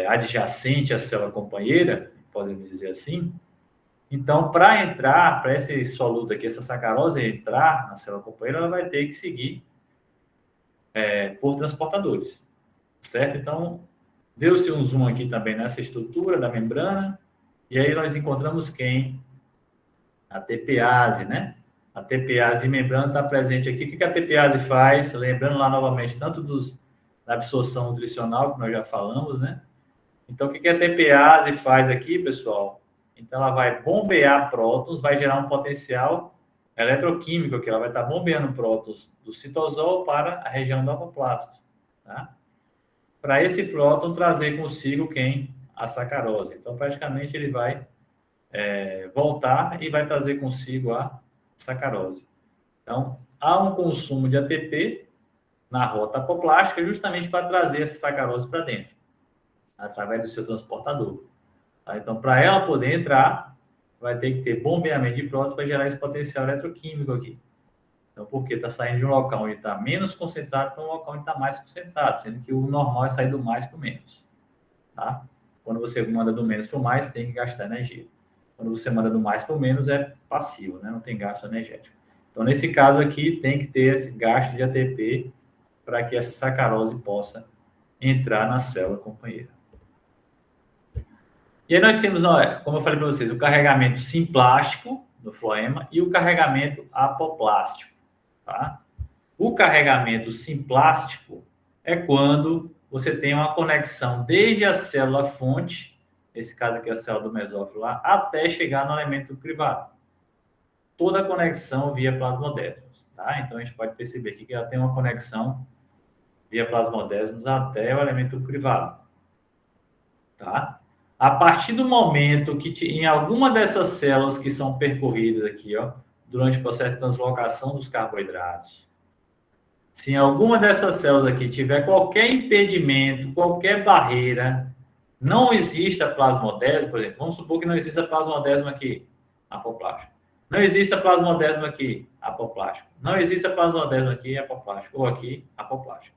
adjacente à célula companheira, podemos dizer assim. Então, para esse soluto aqui, essa sacarose entrar na célula companheira, ela vai ter que seguir por transportadores, certo? Então, Deu-se um zoom aqui também nessa estrutura da membrana, e aí nós encontramos quem? A tepease, né? A tepease membrana está presente aqui. O que a tepease faz? Lembrando lá novamente, tanto da absorção nutricional, que nós já falamos, né? Então, o que a tepease faz aqui, pessoal? Então, ela vai bombear prótons, vai gerar um potencial eletroquímico aqui. Ela vai estar bombeando prótons do citosol para a região do apoplasto, tá? Para esse próton trazer consigo quem? A sacarose. Então, praticamente, ele vai voltar e vai trazer consigo a sacarose. Então, há um consumo de ATP na rota apoplástica justamente para trazer essa sacarose para dentro, através do seu transportador. Tá? Então, para ela poder entrar, vai ter que ter bombeamento de prótons para gerar esse potencial eletroquímico aqui. Então, porque está saindo de um local onde está menos concentrado para um local onde está mais concentrado, sendo que o normal é sair do mais para o menos. Tá? Quando você manda do menos para o mais, tem que gastar energia. Quando você manda do mais para o menos, é passivo, né? Não tem gasto energético. Então, nesse caso aqui, tem que ter esse gasto de ATP para que essa sacarose possa entrar na célula companheira. E aí nós temos, como eu falei para vocês, o carregamento simplástico do floema e o carregamento apoplástico. Tá? O carregamento simplástico é quando você tem uma conexão desde a célula fonte, nesse caso aqui a célula do mesófilo lá, até chegar no elemento crivado. Toda a conexão via plasmodésmos. Tá? Então a gente pode perceber aqui que ela tem uma conexão via plasmodésmos até o elemento crivado. Tá? A partir do momento que em alguma dessas células que são percorridas aqui, ó, durante o processo de translocação dos carboidratos, se em alguma dessas células aqui tiver qualquer impedimento, qualquer barreira, não exista plasmodésmo, por exemplo, vamos supor que não exista plasmodésmo aqui, apoplástico. Não exista plasmodésmo aqui, apoplástico. Não exista plasmodésmo aqui, apoplástico. Ou aqui, apoplástico.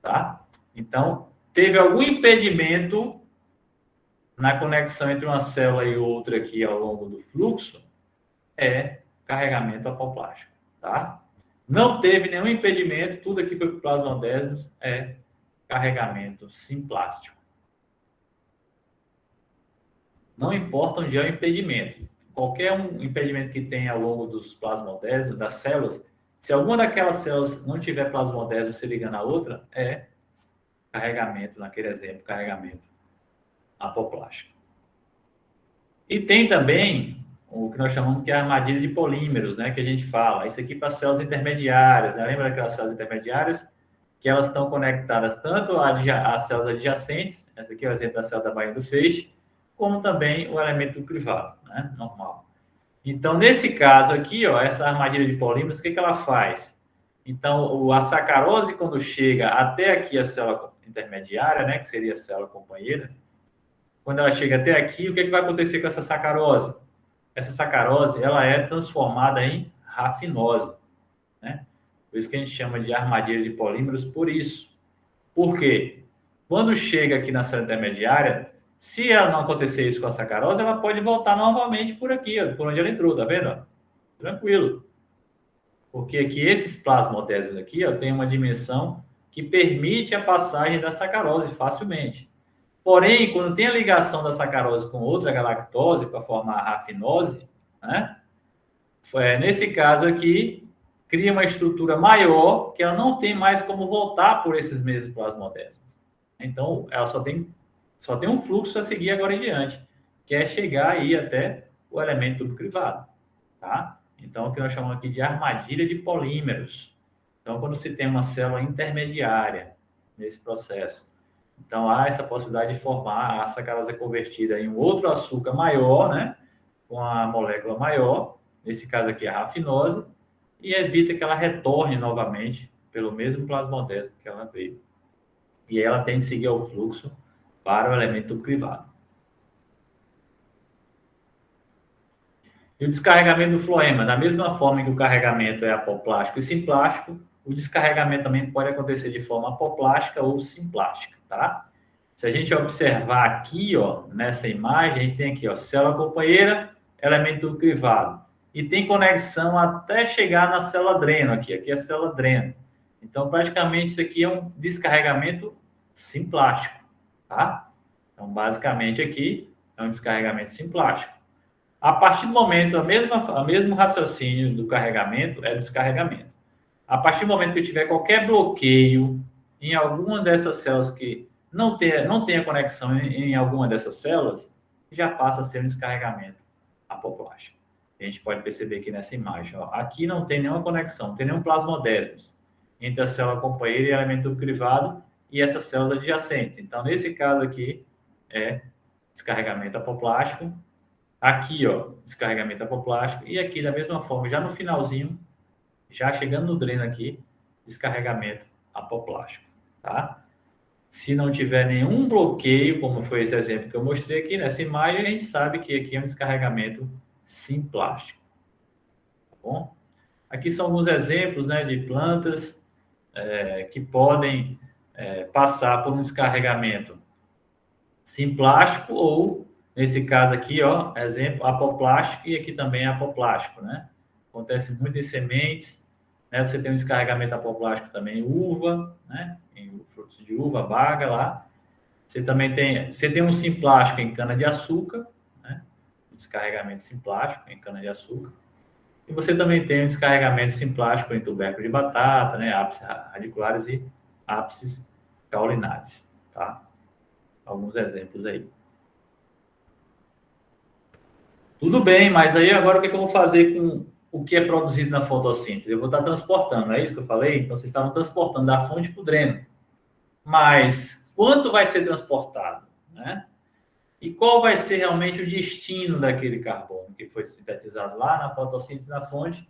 Tá? Então, teve algum impedimento na conexão entre uma célula e outra aqui ao longo do fluxo, é carregamento apoplástico, tá? Não teve nenhum impedimento, tudo aqui foi para plasmodésmos, é carregamento simplástico. Não importa onde é o impedimento. Qualquer um impedimento que tenha ao longo dos plasmodésmos, das células, se alguma daquelas células não tiver plasmodésmo se ligando à outra, é carregamento, naquele exemplo, carregamento apoplástico. E tem também o que nós chamamos de armadilha de polímeros, né, que a gente fala. Isso aqui para células intermediárias, né? Lembra daquelas células intermediárias? Que elas estão conectadas tanto às células adjacentes, essa aqui é o exemplo da célula da bainha do feixe, como também o elemento crivado, né, normal. Então, nesse caso aqui, ó, essa armadilha de polímeros, o que ela faz? Então, a sacarose, quando chega até aqui a célula intermediária, né, que seria a célula companheira, quando ela chega até aqui, o que vai acontecer com essa sacarose? Essa sacarose, ela é transformada em rafinose, né? Por isso que a gente chama de armadilha de polímeros, por isso. Por quê? Quando chega aqui na célula intermediária, se ela não acontecer isso com a sacarose, ela pode voltar novamente por aqui, ó, por onde ela entrou, tá vendo? Tranquilo. Porque aqui esses plasmodésmos aqui, ó, tem uma dimensão que permite a passagem da sacarose facilmente. Porém, quando tem a ligação da sacarose com outra galactose para formar a rafinose, né? Nesse caso aqui, cria uma estrutura maior que ela não tem mais como voltar por esses mesmos plasmodésmos. Então, ela só tem um fluxo a seguir agora em diante, que é chegar aí até o elemento crivado, tá? Então, o que nós chamamos aqui de armadilha de polímeros. Então, quando se tem uma célula intermediária nesse processo, então há essa possibilidade de formar a sacarose convertida em um outro açúcar maior, né? Com a molécula maior, nesse caso aqui a rafinose, e evita que ela retorne novamente pelo mesmo plasmodésmo que ela veio. E aí ela tem que seguir o fluxo para o elemento crivado. E o descarregamento do floema, da mesma forma que o carregamento é apoplástico e simplástico, o descarregamento também pode acontecer de forma apoplástica ou simplástica, tá? Se a gente observar aqui, ó, nessa imagem, a gente tem aqui, ó, célula companheira, elemento crivado. E tem conexão até chegar na célula dreno aqui é a célula dreno. Então, praticamente, isso aqui é um descarregamento simplástico, tá? Então, basicamente aqui é um descarregamento simplástico. A partir do momento, o mesmo raciocínio do carregamento é descarregamento. A partir do momento que eu tiver qualquer bloqueio em alguma dessas células que não tenha conexão em alguma dessas células, já passa a ser um descarregamento apoplástico. A gente pode perceber aqui nessa imagem. Ó, aqui não tem nenhuma conexão, não tem nenhum plasmodésmos entre a célula companheira e o elemento privado e essas células adjacentes. Então, nesse caso aqui, é descarregamento apoplástico. Aqui, ó, descarregamento apoplástico. E aqui, da mesma forma, já no finalzinho, já chegando no dreno aqui, descarregamento apoplástico, tá? Se não tiver nenhum bloqueio, como foi esse exemplo que eu mostrei aqui nessa imagem, a gente sabe que aqui é um descarregamento simplástico, tá bom? Aqui são alguns exemplos, né, de plantas que podem passar por um descarregamento simplástico ou, nesse caso aqui, ó, exemplo, apoplástico e aqui também é apoplástico, né? Acontece muito em sementes, né? Você tem um descarregamento apoplástico também em uva, né? Em frutos de uva, baga lá. Você tem um simplástico em cana-de-açúcar, né? Descarregamento simplástico em cana-de-açúcar. E você também tem um descarregamento simplástico em tubérculo de batata, né? Ápices radiculares e ápices caulinares, tá? Alguns exemplos aí. Tudo bem, mas aí agora o que eu vou fazer com o que é produzido na fotossíntese? Eu vou estar transportando, não é isso que eu falei? Então, vocês estavam transportando da fonte para o dreno. Mas quanto vai ser transportado, né? E qual vai ser realmente o destino daquele carbono que foi sintetizado lá na fotossíntese na fonte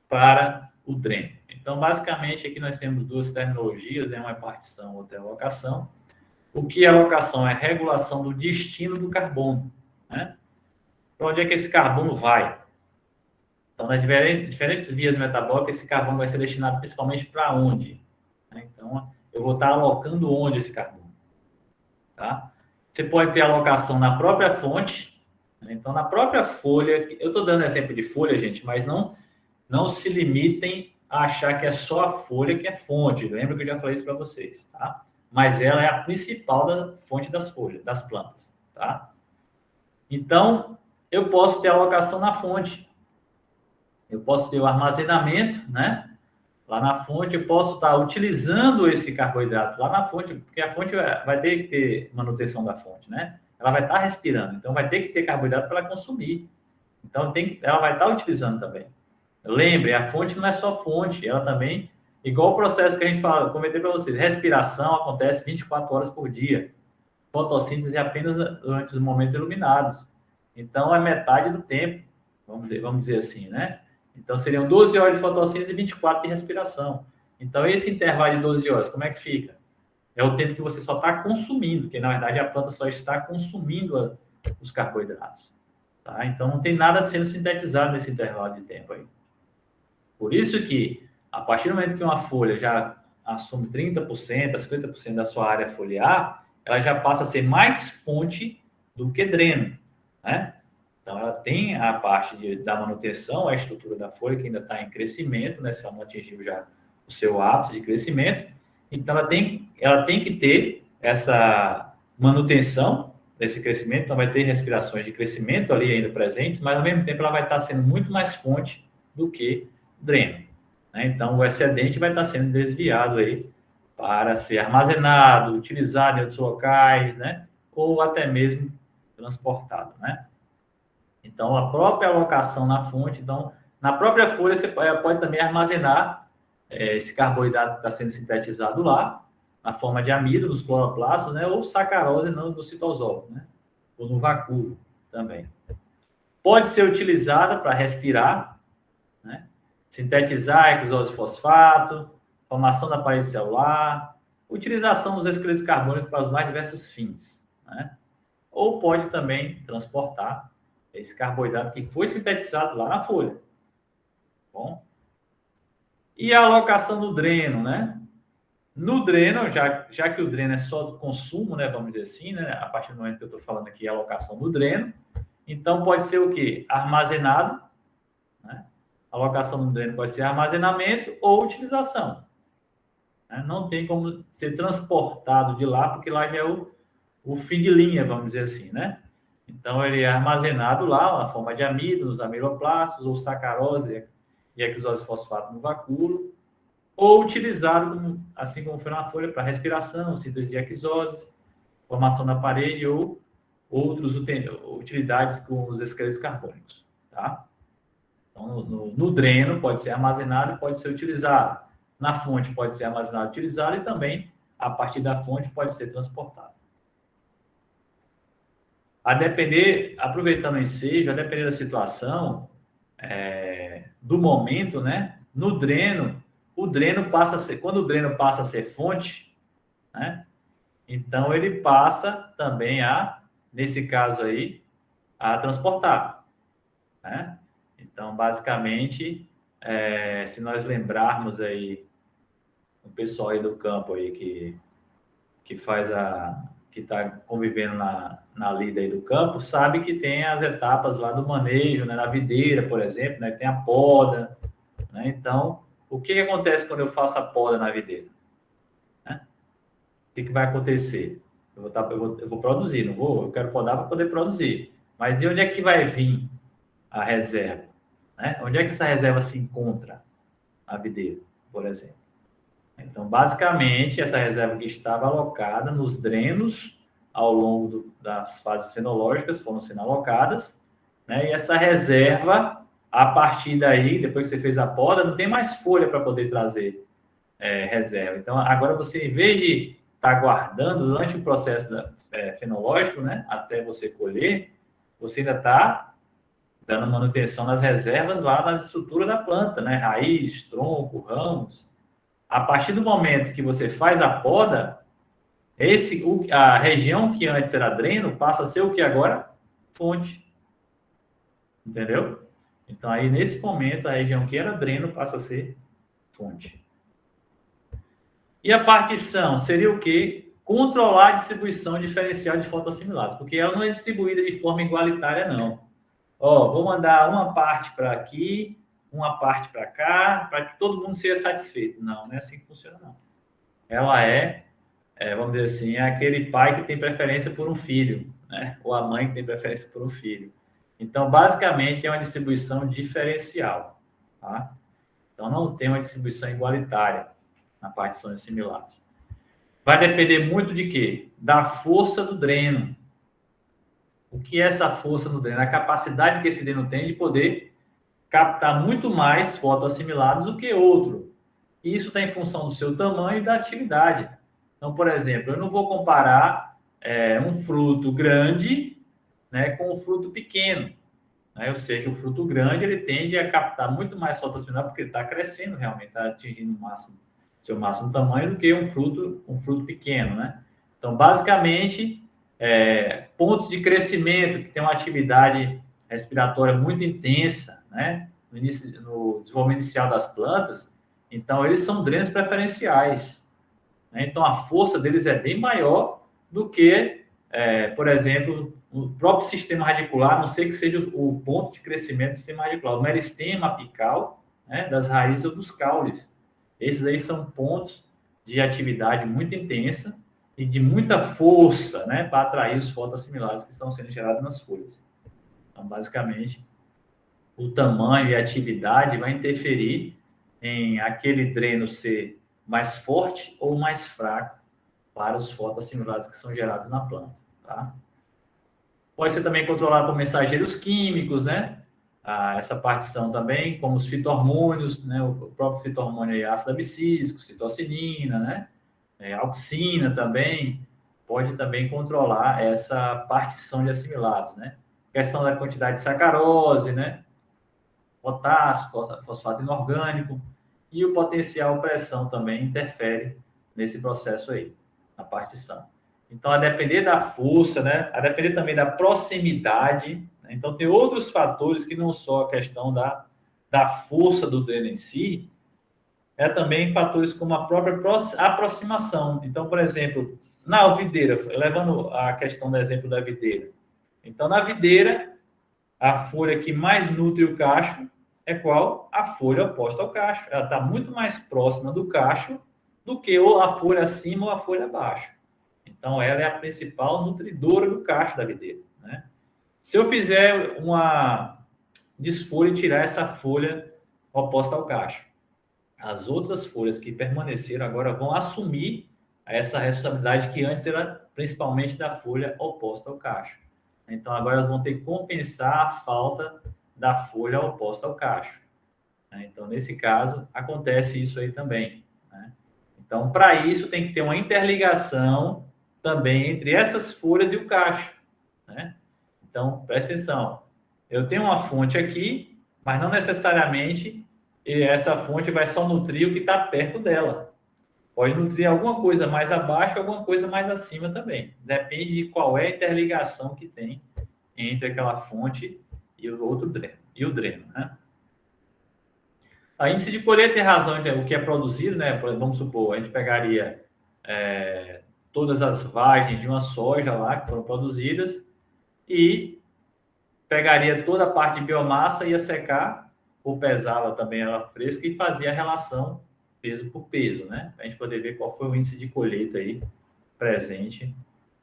para o dreno? Então, basicamente, aqui nós temos duas terminologias, né? Uma é partição, outra é alocação. O que é alocação? É regulação do destino do carbono, né? Para onde é que esse carbono vai? Então, nas diferentes vias metabólicas, esse carbono vai ser destinado principalmente para onde? Então, eu vou estar alocando onde esse carbono? Tá? Você pode ter alocação na própria fonte. Então, na própria folha, eu estou dando exemplo de folha, gente, mas não se limitem a achar que é só a folha que é fonte. Lembra que eu já falei isso para vocês, tá? Mas ela é a principal da fonte das folhas, das plantas, tá? Então, eu posso ter alocação na fonte. Eu posso ter o armazenamento, né? Lá na fonte, eu posso estar utilizando esse carboidrato lá na fonte, porque a fonte vai ter que ter manutenção da fonte, né? Ela vai estar respirando, então vai ter que ter carboidrato para ela consumir. Então, ela vai estar utilizando também. Lembre, a fonte não é só fonte, ela também, igual o processo que a gente fala, comentei para vocês, respiração acontece 24 horas por dia, fotossíntese apenas durante os momentos iluminados. Então, é metade do tempo, vamos dizer assim, né? Então, seriam 12 horas de fotossíntese e 24 de respiração. Então, esse intervalo de 12 horas, como é que fica? É o tempo que você só está consumindo, porque, na verdade, a planta só está consumindo os carboidratos. Tá? Então, não tem nada sendo sintetizado nesse intervalo de tempo aí. Por isso que, a partir do momento que uma folha já assume 30% a 50% da sua área foliar, ela já passa a ser mais fonte do que dreno, né? Então, ela tem a parte da manutenção, a estrutura da folha que ainda está em crescimento, né? Se ela não atingiu já o seu ápice de crescimento. Então, ela tem que ter essa manutenção desse crescimento. Então, vai ter respirações de crescimento ali ainda presentes, mas, ao mesmo tempo, ela vai estar sendo muito mais fonte do que dreno, né? Então, o excedente vai estar sendo desviado aí para ser armazenado, utilizado em outros locais, né? Ou até mesmo transportado, né? Então, a própria alocação na fonte, então, na própria folha você pode também armazenar esse carboidrato que está sendo sintetizado lá, na forma de amido nos cloroplastos, né? Ou sacarose no citosol, né? Ou no vacúolo também. Pode ser utilizada para respirar, né? Sintetizar hexose-fosfato, formação da parede celular, utilização dos esqueletos carbônicos para os mais diversos fins, né? Ou pode também transportar esse carboidrato que foi sintetizado lá na folha. Bom, e a alocação do dreno, né? No dreno, já que o dreno é só consumo, né? Vamos dizer assim, né? A partir do momento que eu estou falando aqui, a alocação do dreno. Então, pode ser o quê? Armazenado, né? A alocação do dreno pode ser armazenamento ou utilização. Né? Não tem como ser transportado de lá, porque lá já é o fim de linha, vamos dizer assim, né? Então, ele é armazenado lá na forma de amido, nos amiloplásticos, ou sacarose e hexose fosfato no vacúolo, ou utilizado, assim como foi na folha, para respiração, síntese de hexoses, formação da parede ou outras utilidades com os esqueletos carbônicos, tá? Então, no dreno pode ser armazenado e pode ser utilizado. Na fonte pode ser armazenado e utilizado e também, a partir da fonte, pode ser transportado. A depender, aproveitando o ensejo, a depender da situação, do momento, né? No dreno, o dreno passa a ser, quando o dreno passa a ser fonte, né? Então ele passa também nesse caso aí, a transportar, né? Então, basicamente, se nós lembrarmos aí o pessoal aí do campo aí que faz que está convivendo na lida aí do campo, sabe que tem as etapas lá do manejo, né? Na videira, por exemplo, né? Tem a poda, né? Então, o que acontece quando eu faço a poda na videira? Né? O que vai acontecer? Eu vou produzir, não vou? Eu quero podar para poder produzir. Mas e onde é que vai vir a reserva? Né? Onde é que essa reserva se encontra? Na videira, por exemplo. Então, basicamente, essa reserva que estava alocada nos drenos ao longo das fases fenológicas foram sendo alocadas, né? E essa reserva, a partir daí, depois que você fez a poda, não tem mais folha para poder trazer reserva. Então, agora você, em vez de estar guardando durante o processo fenológico, né, até você colher, você ainda está dando manutenção nas reservas lá na estrutura da planta, né? Raiz, tronco, ramos. A partir do momento que você faz a poda, a região que antes era dreno passa a ser o que agora? Fonte. Entendeu? Então, aí, nesse momento, a região que era dreno passa a ser fonte. E a partição seria o quê? Controlar a distribuição diferencial de fotoassimilados, porque ela não é distribuída de forma igualitária, não. Ó, vou mandar uma parte para aqui, uma parte para cá, para que todo mundo seja satisfeito. Não é assim que funciona, não. Ela vamos dizer assim, é aquele pai que tem preferência por um filho, né? Ou a mãe que tem preferência por um filho. Então, basicamente, é uma distribuição diferencial, tá? Então, não tem uma distribuição igualitária na partição de assimilados. Vai depender muito de quê? Da força do dreno. O que é essa força no dreno? A capacidade que esse dreno tem de poder captar muito mais fotoassimilados do que outro. E isso está em função do seu tamanho e da atividade. Então, por exemplo, eu não vou comparar um fruto grande, né, com um fruto pequeno. Né? Ou seja, o fruto grande ele tende a captar muito mais fotoassimilados porque ele está crescendo realmente, está atingindo seu máximo tamanho do que um fruto pequeno. Né? Então, basicamente, pontos de crescimento que tem uma atividade respiratória muito intensa, né? No desenvolvimento inicial das plantas, então eles são drenos preferenciais, né? Então a força deles é bem maior do que, por exemplo, o próprio sistema radicular, a não sei que seja o ponto de crescimento do sistema radicular, o meristema apical, né, das raízes ou dos caules. Esses aí são pontos de atividade muito intensa e de muita força, né, para atrair os fotoassimilados que estão sendo gerados nas folhas. Então, basicamente, o tamanho e a atividade vai interferir em aquele dreno ser mais forte ou mais fraco para os fotoassimilados que são gerados na planta, tá? Pode ser também controlado por mensageiros químicos, né? Essa partição também, como os fito-hormônios, né? O próprio fito-hormônio aí, ácido abscísico, citocinina, né? Auxina também, pode também controlar essa partição de assimilados, né? Questão da quantidade de sacarose, né? Potássio, fosfato inorgânico e o potencial pressão também interfere nesse processo aí, na partição. Então, a depender da força, né? A depender também da proximidade, né? Então, tem outros fatores que não só a questão da força do dreno em si, também fatores como a própria aproximação. Então, por exemplo, na videira, levando a questão do exemplo da videira. Então, na videira, a folha que mais nutre o cacho é qual? A folha oposta ao cacho. Ela está muito mais próxima do cacho do que ou a folha acima ou a folha abaixo. Então, ela é a principal nutridora do cacho da videira, né? Se eu fizer uma desfolha e tirar essa folha oposta ao cacho, as outras folhas que permaneceram agora vão assumir essa responsabilidade que antes era principalmente da folha oposta ao cacho. Então, agora elas vão ter que compensar a falta da folha oposta ao cacho. Então, nesse caso, acontece isso aí também. Então, para isso, tem que ter uma interligação também entre essas folhas e o cacho. Então, presta atenção. Eu tenho uma fonte aqui, mas não necessariamente essa fonte vai só nutrir o que está perto dela. Pode nutrir alguma coisa mais abaixo, alguma coisa mais acima também. Depende de qual é a interligação que tem entre aquela fonte e o outro dreno. Né? A índice de colheita tem razão entre o que é produzido, né? Vamos supor, a gente pegaria todas as vagens de uma soja lá que foram produzidas e pegaria toda a parte de biomassa, ia secar ou pesava também ela fresca e fazia a relação peso por peso, né? Para a gente poder ver qual foi o índice de colheita aí presente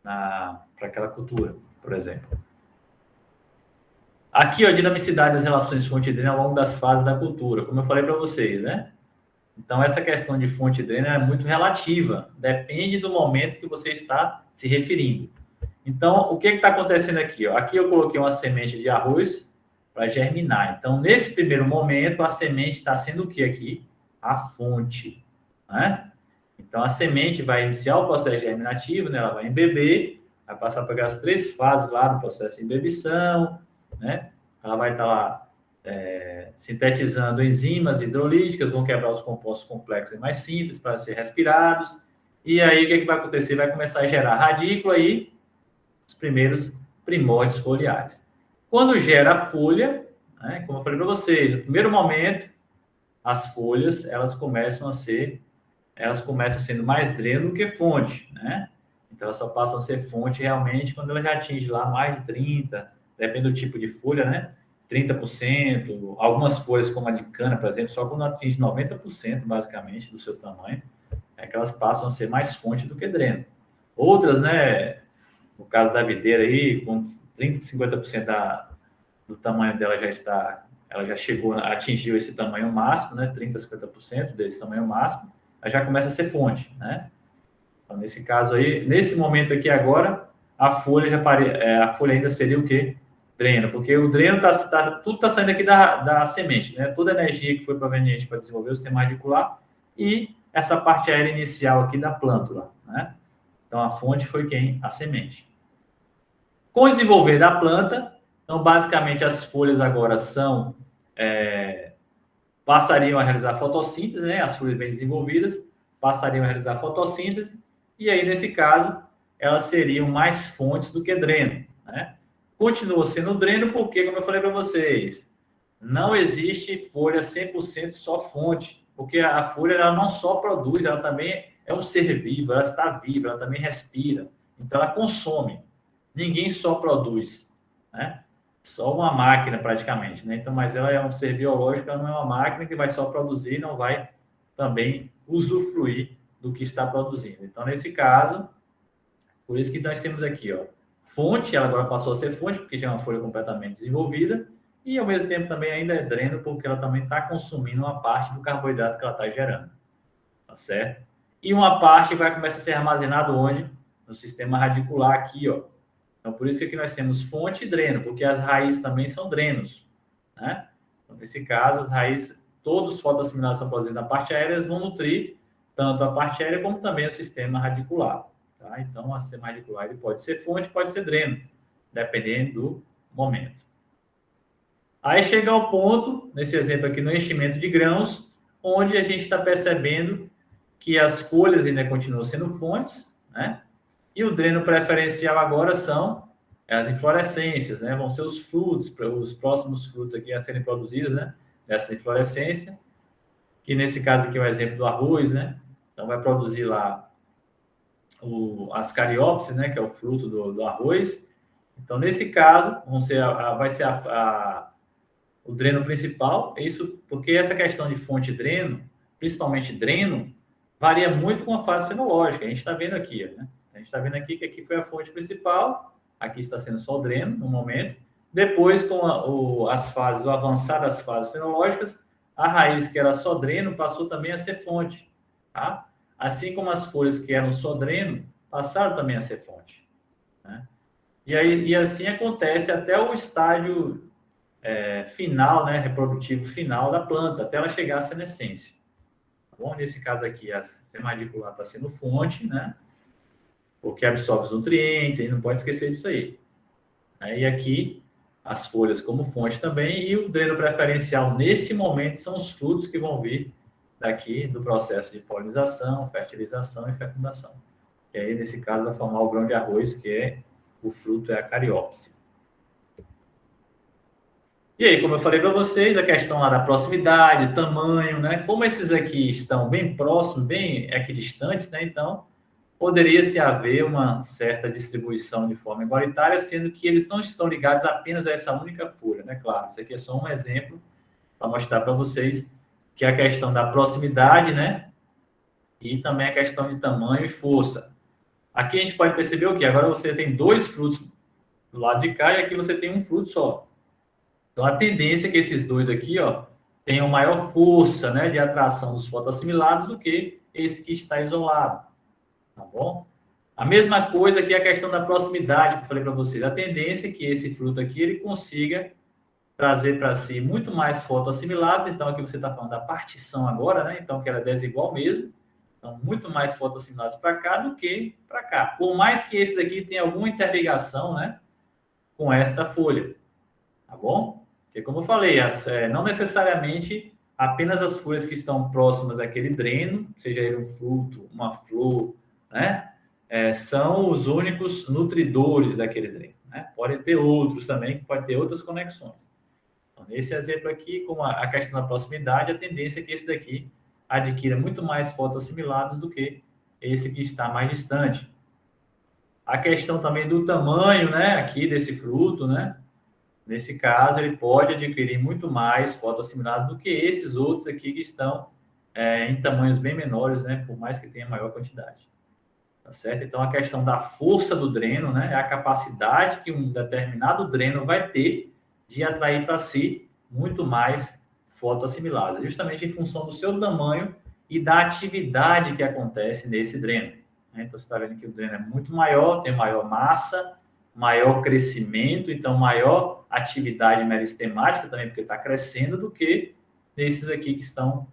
para aquela cultura, por exemplo. Aqui, ó, a dinamicidade das relações fonte e dreno ao longo das fases da cultura, como eu falei para vocês, né? Então, essa questão de fonte e dreno é muito relativa, depende do momento que você está se referindo. Então, o que está acontecendo aqui? Ó? Aqui eu coloquei uma semente de arroz para germinar. Então, nesse primeiro momento, a semente está sendo o que aqui? A fonte. Né? Então, a semente vai iniciar o processo germinativo, né? Ela vai embeber, vai passar por as 3 fases lá do processo de embebição, né? Ela vai estar lá sintetizando enzimas hidrolíticas, vão quebrar os compostos complexos e mais simples para ser respirados. E aí, o que vai acontecer? Vai começar a gerar radícula aí, os primeiros primórdios foliares. Quando gera a folha, né, como eu falei para vocês, no primeiro momento, as folhas elas começam sendo mais dreno do que fonte, né? Então elas só passam a ser fonte realmente quando ela já atinge lá mais de 30%, depende do tipo de folha, né? 30%, algumas folhas como a de cana, por exemplo, só quando atinge 90% basicamente do seu tamanho, é que elas passam a ser mais fonte do que dreno. Outras, né? No caso da videira aí, com 30%, 50% do tamanho dela ela já atingiu esse tamanho máximo, né? 30%, 50% desse tamanho máximo, ela já começa a ser fonte, né? Então, nesse caso aí, nesse momento aqui agora, a folha ainda seria o quê? Dreno, porque o dreno tudo está saindo aqui da semente, né? Toda a energia que foi proveniente para desenvolver o sistema radicular e essa parte aérea inicial aqui da plântula, né? Então, a fonte foi quem? A semente. Com o desenvolver da planta, então, basicamente, as folhas agora passariam a realizar fotossíntese, né? As folhas bem desenvolvidas passariam a realizar fotossíntese, e aí, nesse caso, elas seriam mais fontes do que dreno, né? Continua sendo dreno porque, como eu falei para vocês, não existe folha 100% só fonte, porque a folha ela não só produz, ela também é um ser vivo, ela está viva, ela também respira, então ela consome. Ninguém só produz, né? Só uma máquina praticamente, né? Então, mas ela é um ser biológico, ela não é uma máquina que vai só produzir, não vai também usufruir do que está produzindo. Então, nesse caso, por isso que nós temos aqui, ó, fonte, ela agora passou a ser fonte, porque já é uma folha completamente desenvolvida, e ao mesmo tempo também ainda é dreno, porque ela também está consumindo uma parte do carboidrato que ela está gerando, tá certo? E uma parte vai começar a ser armazenado onde? No sistema radicular aqui, ó. Então, por isso que aqui nós temos fonte e dreno, porque as raízes também são drenos, né? Então, nesse caso, as raízes, todos os fotoassimilados são produzidos na parte aérea, vão nutrir tanto a parte aérea como também o sistema radicular. Tá? Então, o sistema radicular ele pode ser fonte, pode ser dreno, dependendo do momento. Aí chega ao ponto, nesse exemplo aqui, no enchimento de grãos, onde a gente está percebendo que as folhas ainda continuam sendo fontes, né? E o dreno preferencial agora são as inflorescências, né? Vão ser os frutos, os próximos frutos aqui a serem produzidos, né? Dessa inflorescência, que nesse caso aqui é o exemplo do arroz, né? Então, vai produzir lá as cariópsis, né? Que é o fruto do arroz. Então, nesse caso, vai ser o dreno principal. Isso porque essa questão de fonte e dreno, principalmente dreno, varia muito com a fase fenológica. A gente está vendo aqui, né? A gente está vendo aqui que aqui foi a fonte principal, aqui está sendo só o dreno no momento. Depois, com as fases, o avançar das fases fenológicas, a raiz que era só dreno passou também a ser fonte, tá? Assim como as folhas que eram só dreno passaram também a ser fonte, né? E assim acontece até o estágio final, né, reprodutivo final da planta, até ela chegar à senescência. Tá bom? Nesse caso aqui, a sistema radicular está sendo fonte, né? Porque absorve os nutrientes, aí não pode esquecer disso aí. E aqui, as folhas como fonte também, e o dreno preferencial, neste momento, são os frutos que vão vir daqui do processo de polinização, fertilização e fecundação. E aí, nesse caso, vai formar o grão de arroz, que é o fruto, é a cariópse. E aí, como eu falei para vocês, a questão lá da proximidade, tamanho, né? Como esses aqui estão bem próximos, bem equidistantes, né? Então, poderia-se haver uma certa distribuição de forma igualitária, sendo que eles não estão ligados apenas a essa única folha, né? Claro, isso aqui é só um exemplo para mostrar para vocês que a questão da proximidade, né? E também a questão de tamanho e força. Aqui a gente pode perceber o que? Agora você tem dois frutos do lado de cá e aqui você tem um fruto só. Então, a tendência é que esses dois aqui, ó, tenham maior força, né, de atração dos fotoassimilados do que esse que está isolado, tá bom? A mesma coisa que a questão da proximidade que eu falei para vocês. A tendência é que esse fruto aqui, ele consiga trazer para si muito mais fotoassimilados. Então, aqui você está falando da partição agora, né? Então, que ela é desigual mesmo. Então, muito mais fotoassimilados para cá do que para cá. Por mais que esse daqui tenha alguma interligação, né, com esta folha, tá bom? Porque, como eu falei, não necessariamente apenas as folhas que estão próximas àquele dreno, seja ele um fruto, uma flor, né? São os únicos nutridores daquele dreno, né? Podem ter outros também, que podem ter outras conexões. Então, nesse exemplo aqui, com a questão da proximidade, a tendência é que esse daqui adquira muito mais fotoassimilados do que esse que está mais distante. A questão também do tamanho, né, aqui desse fruto, né? Nesse caso, ele pode adquirir muito mais fotoassimilados do que esses outros aqui que estão em tamanhos bem menores, né? Por mais que tenha maior quantidade. Tá certo? Então, a questão da força do dreno, né? É a capacidade que um determinado dreno vai ter de atrair para si muito mais fotoassimilados, justamente em função do seu tamanho e da atividade que acontece nesse dreno. Então, você está vendo que o dreno é muito maior, tem maior massa, maior crescimento, então maior atividade meristemática também, porque está crescendo, do que esses aqui que são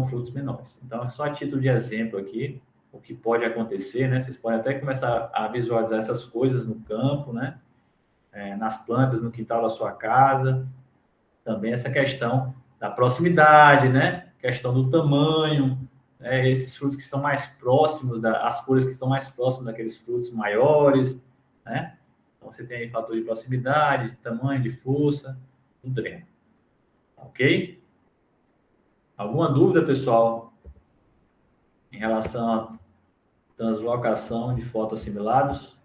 frutos menores. Então, é só a título de exemplo aqui, o que pode acontecer, né? Vocês podem até começar a visualizar essas coisas no campo, né? Nas plantas, no quintal da sua casa. Também essa questão da proximidade, né? Questão do tamanho, esses frutos que estão mais próximos, as folhas que estão mais próximas daqueles frutos maiores, né? Então, você tem aí fator de proximidade, de tamanho, de força, do dreno. Ok? Alguma dúvida, pessoal, em relação à translocação de fotoassimilados?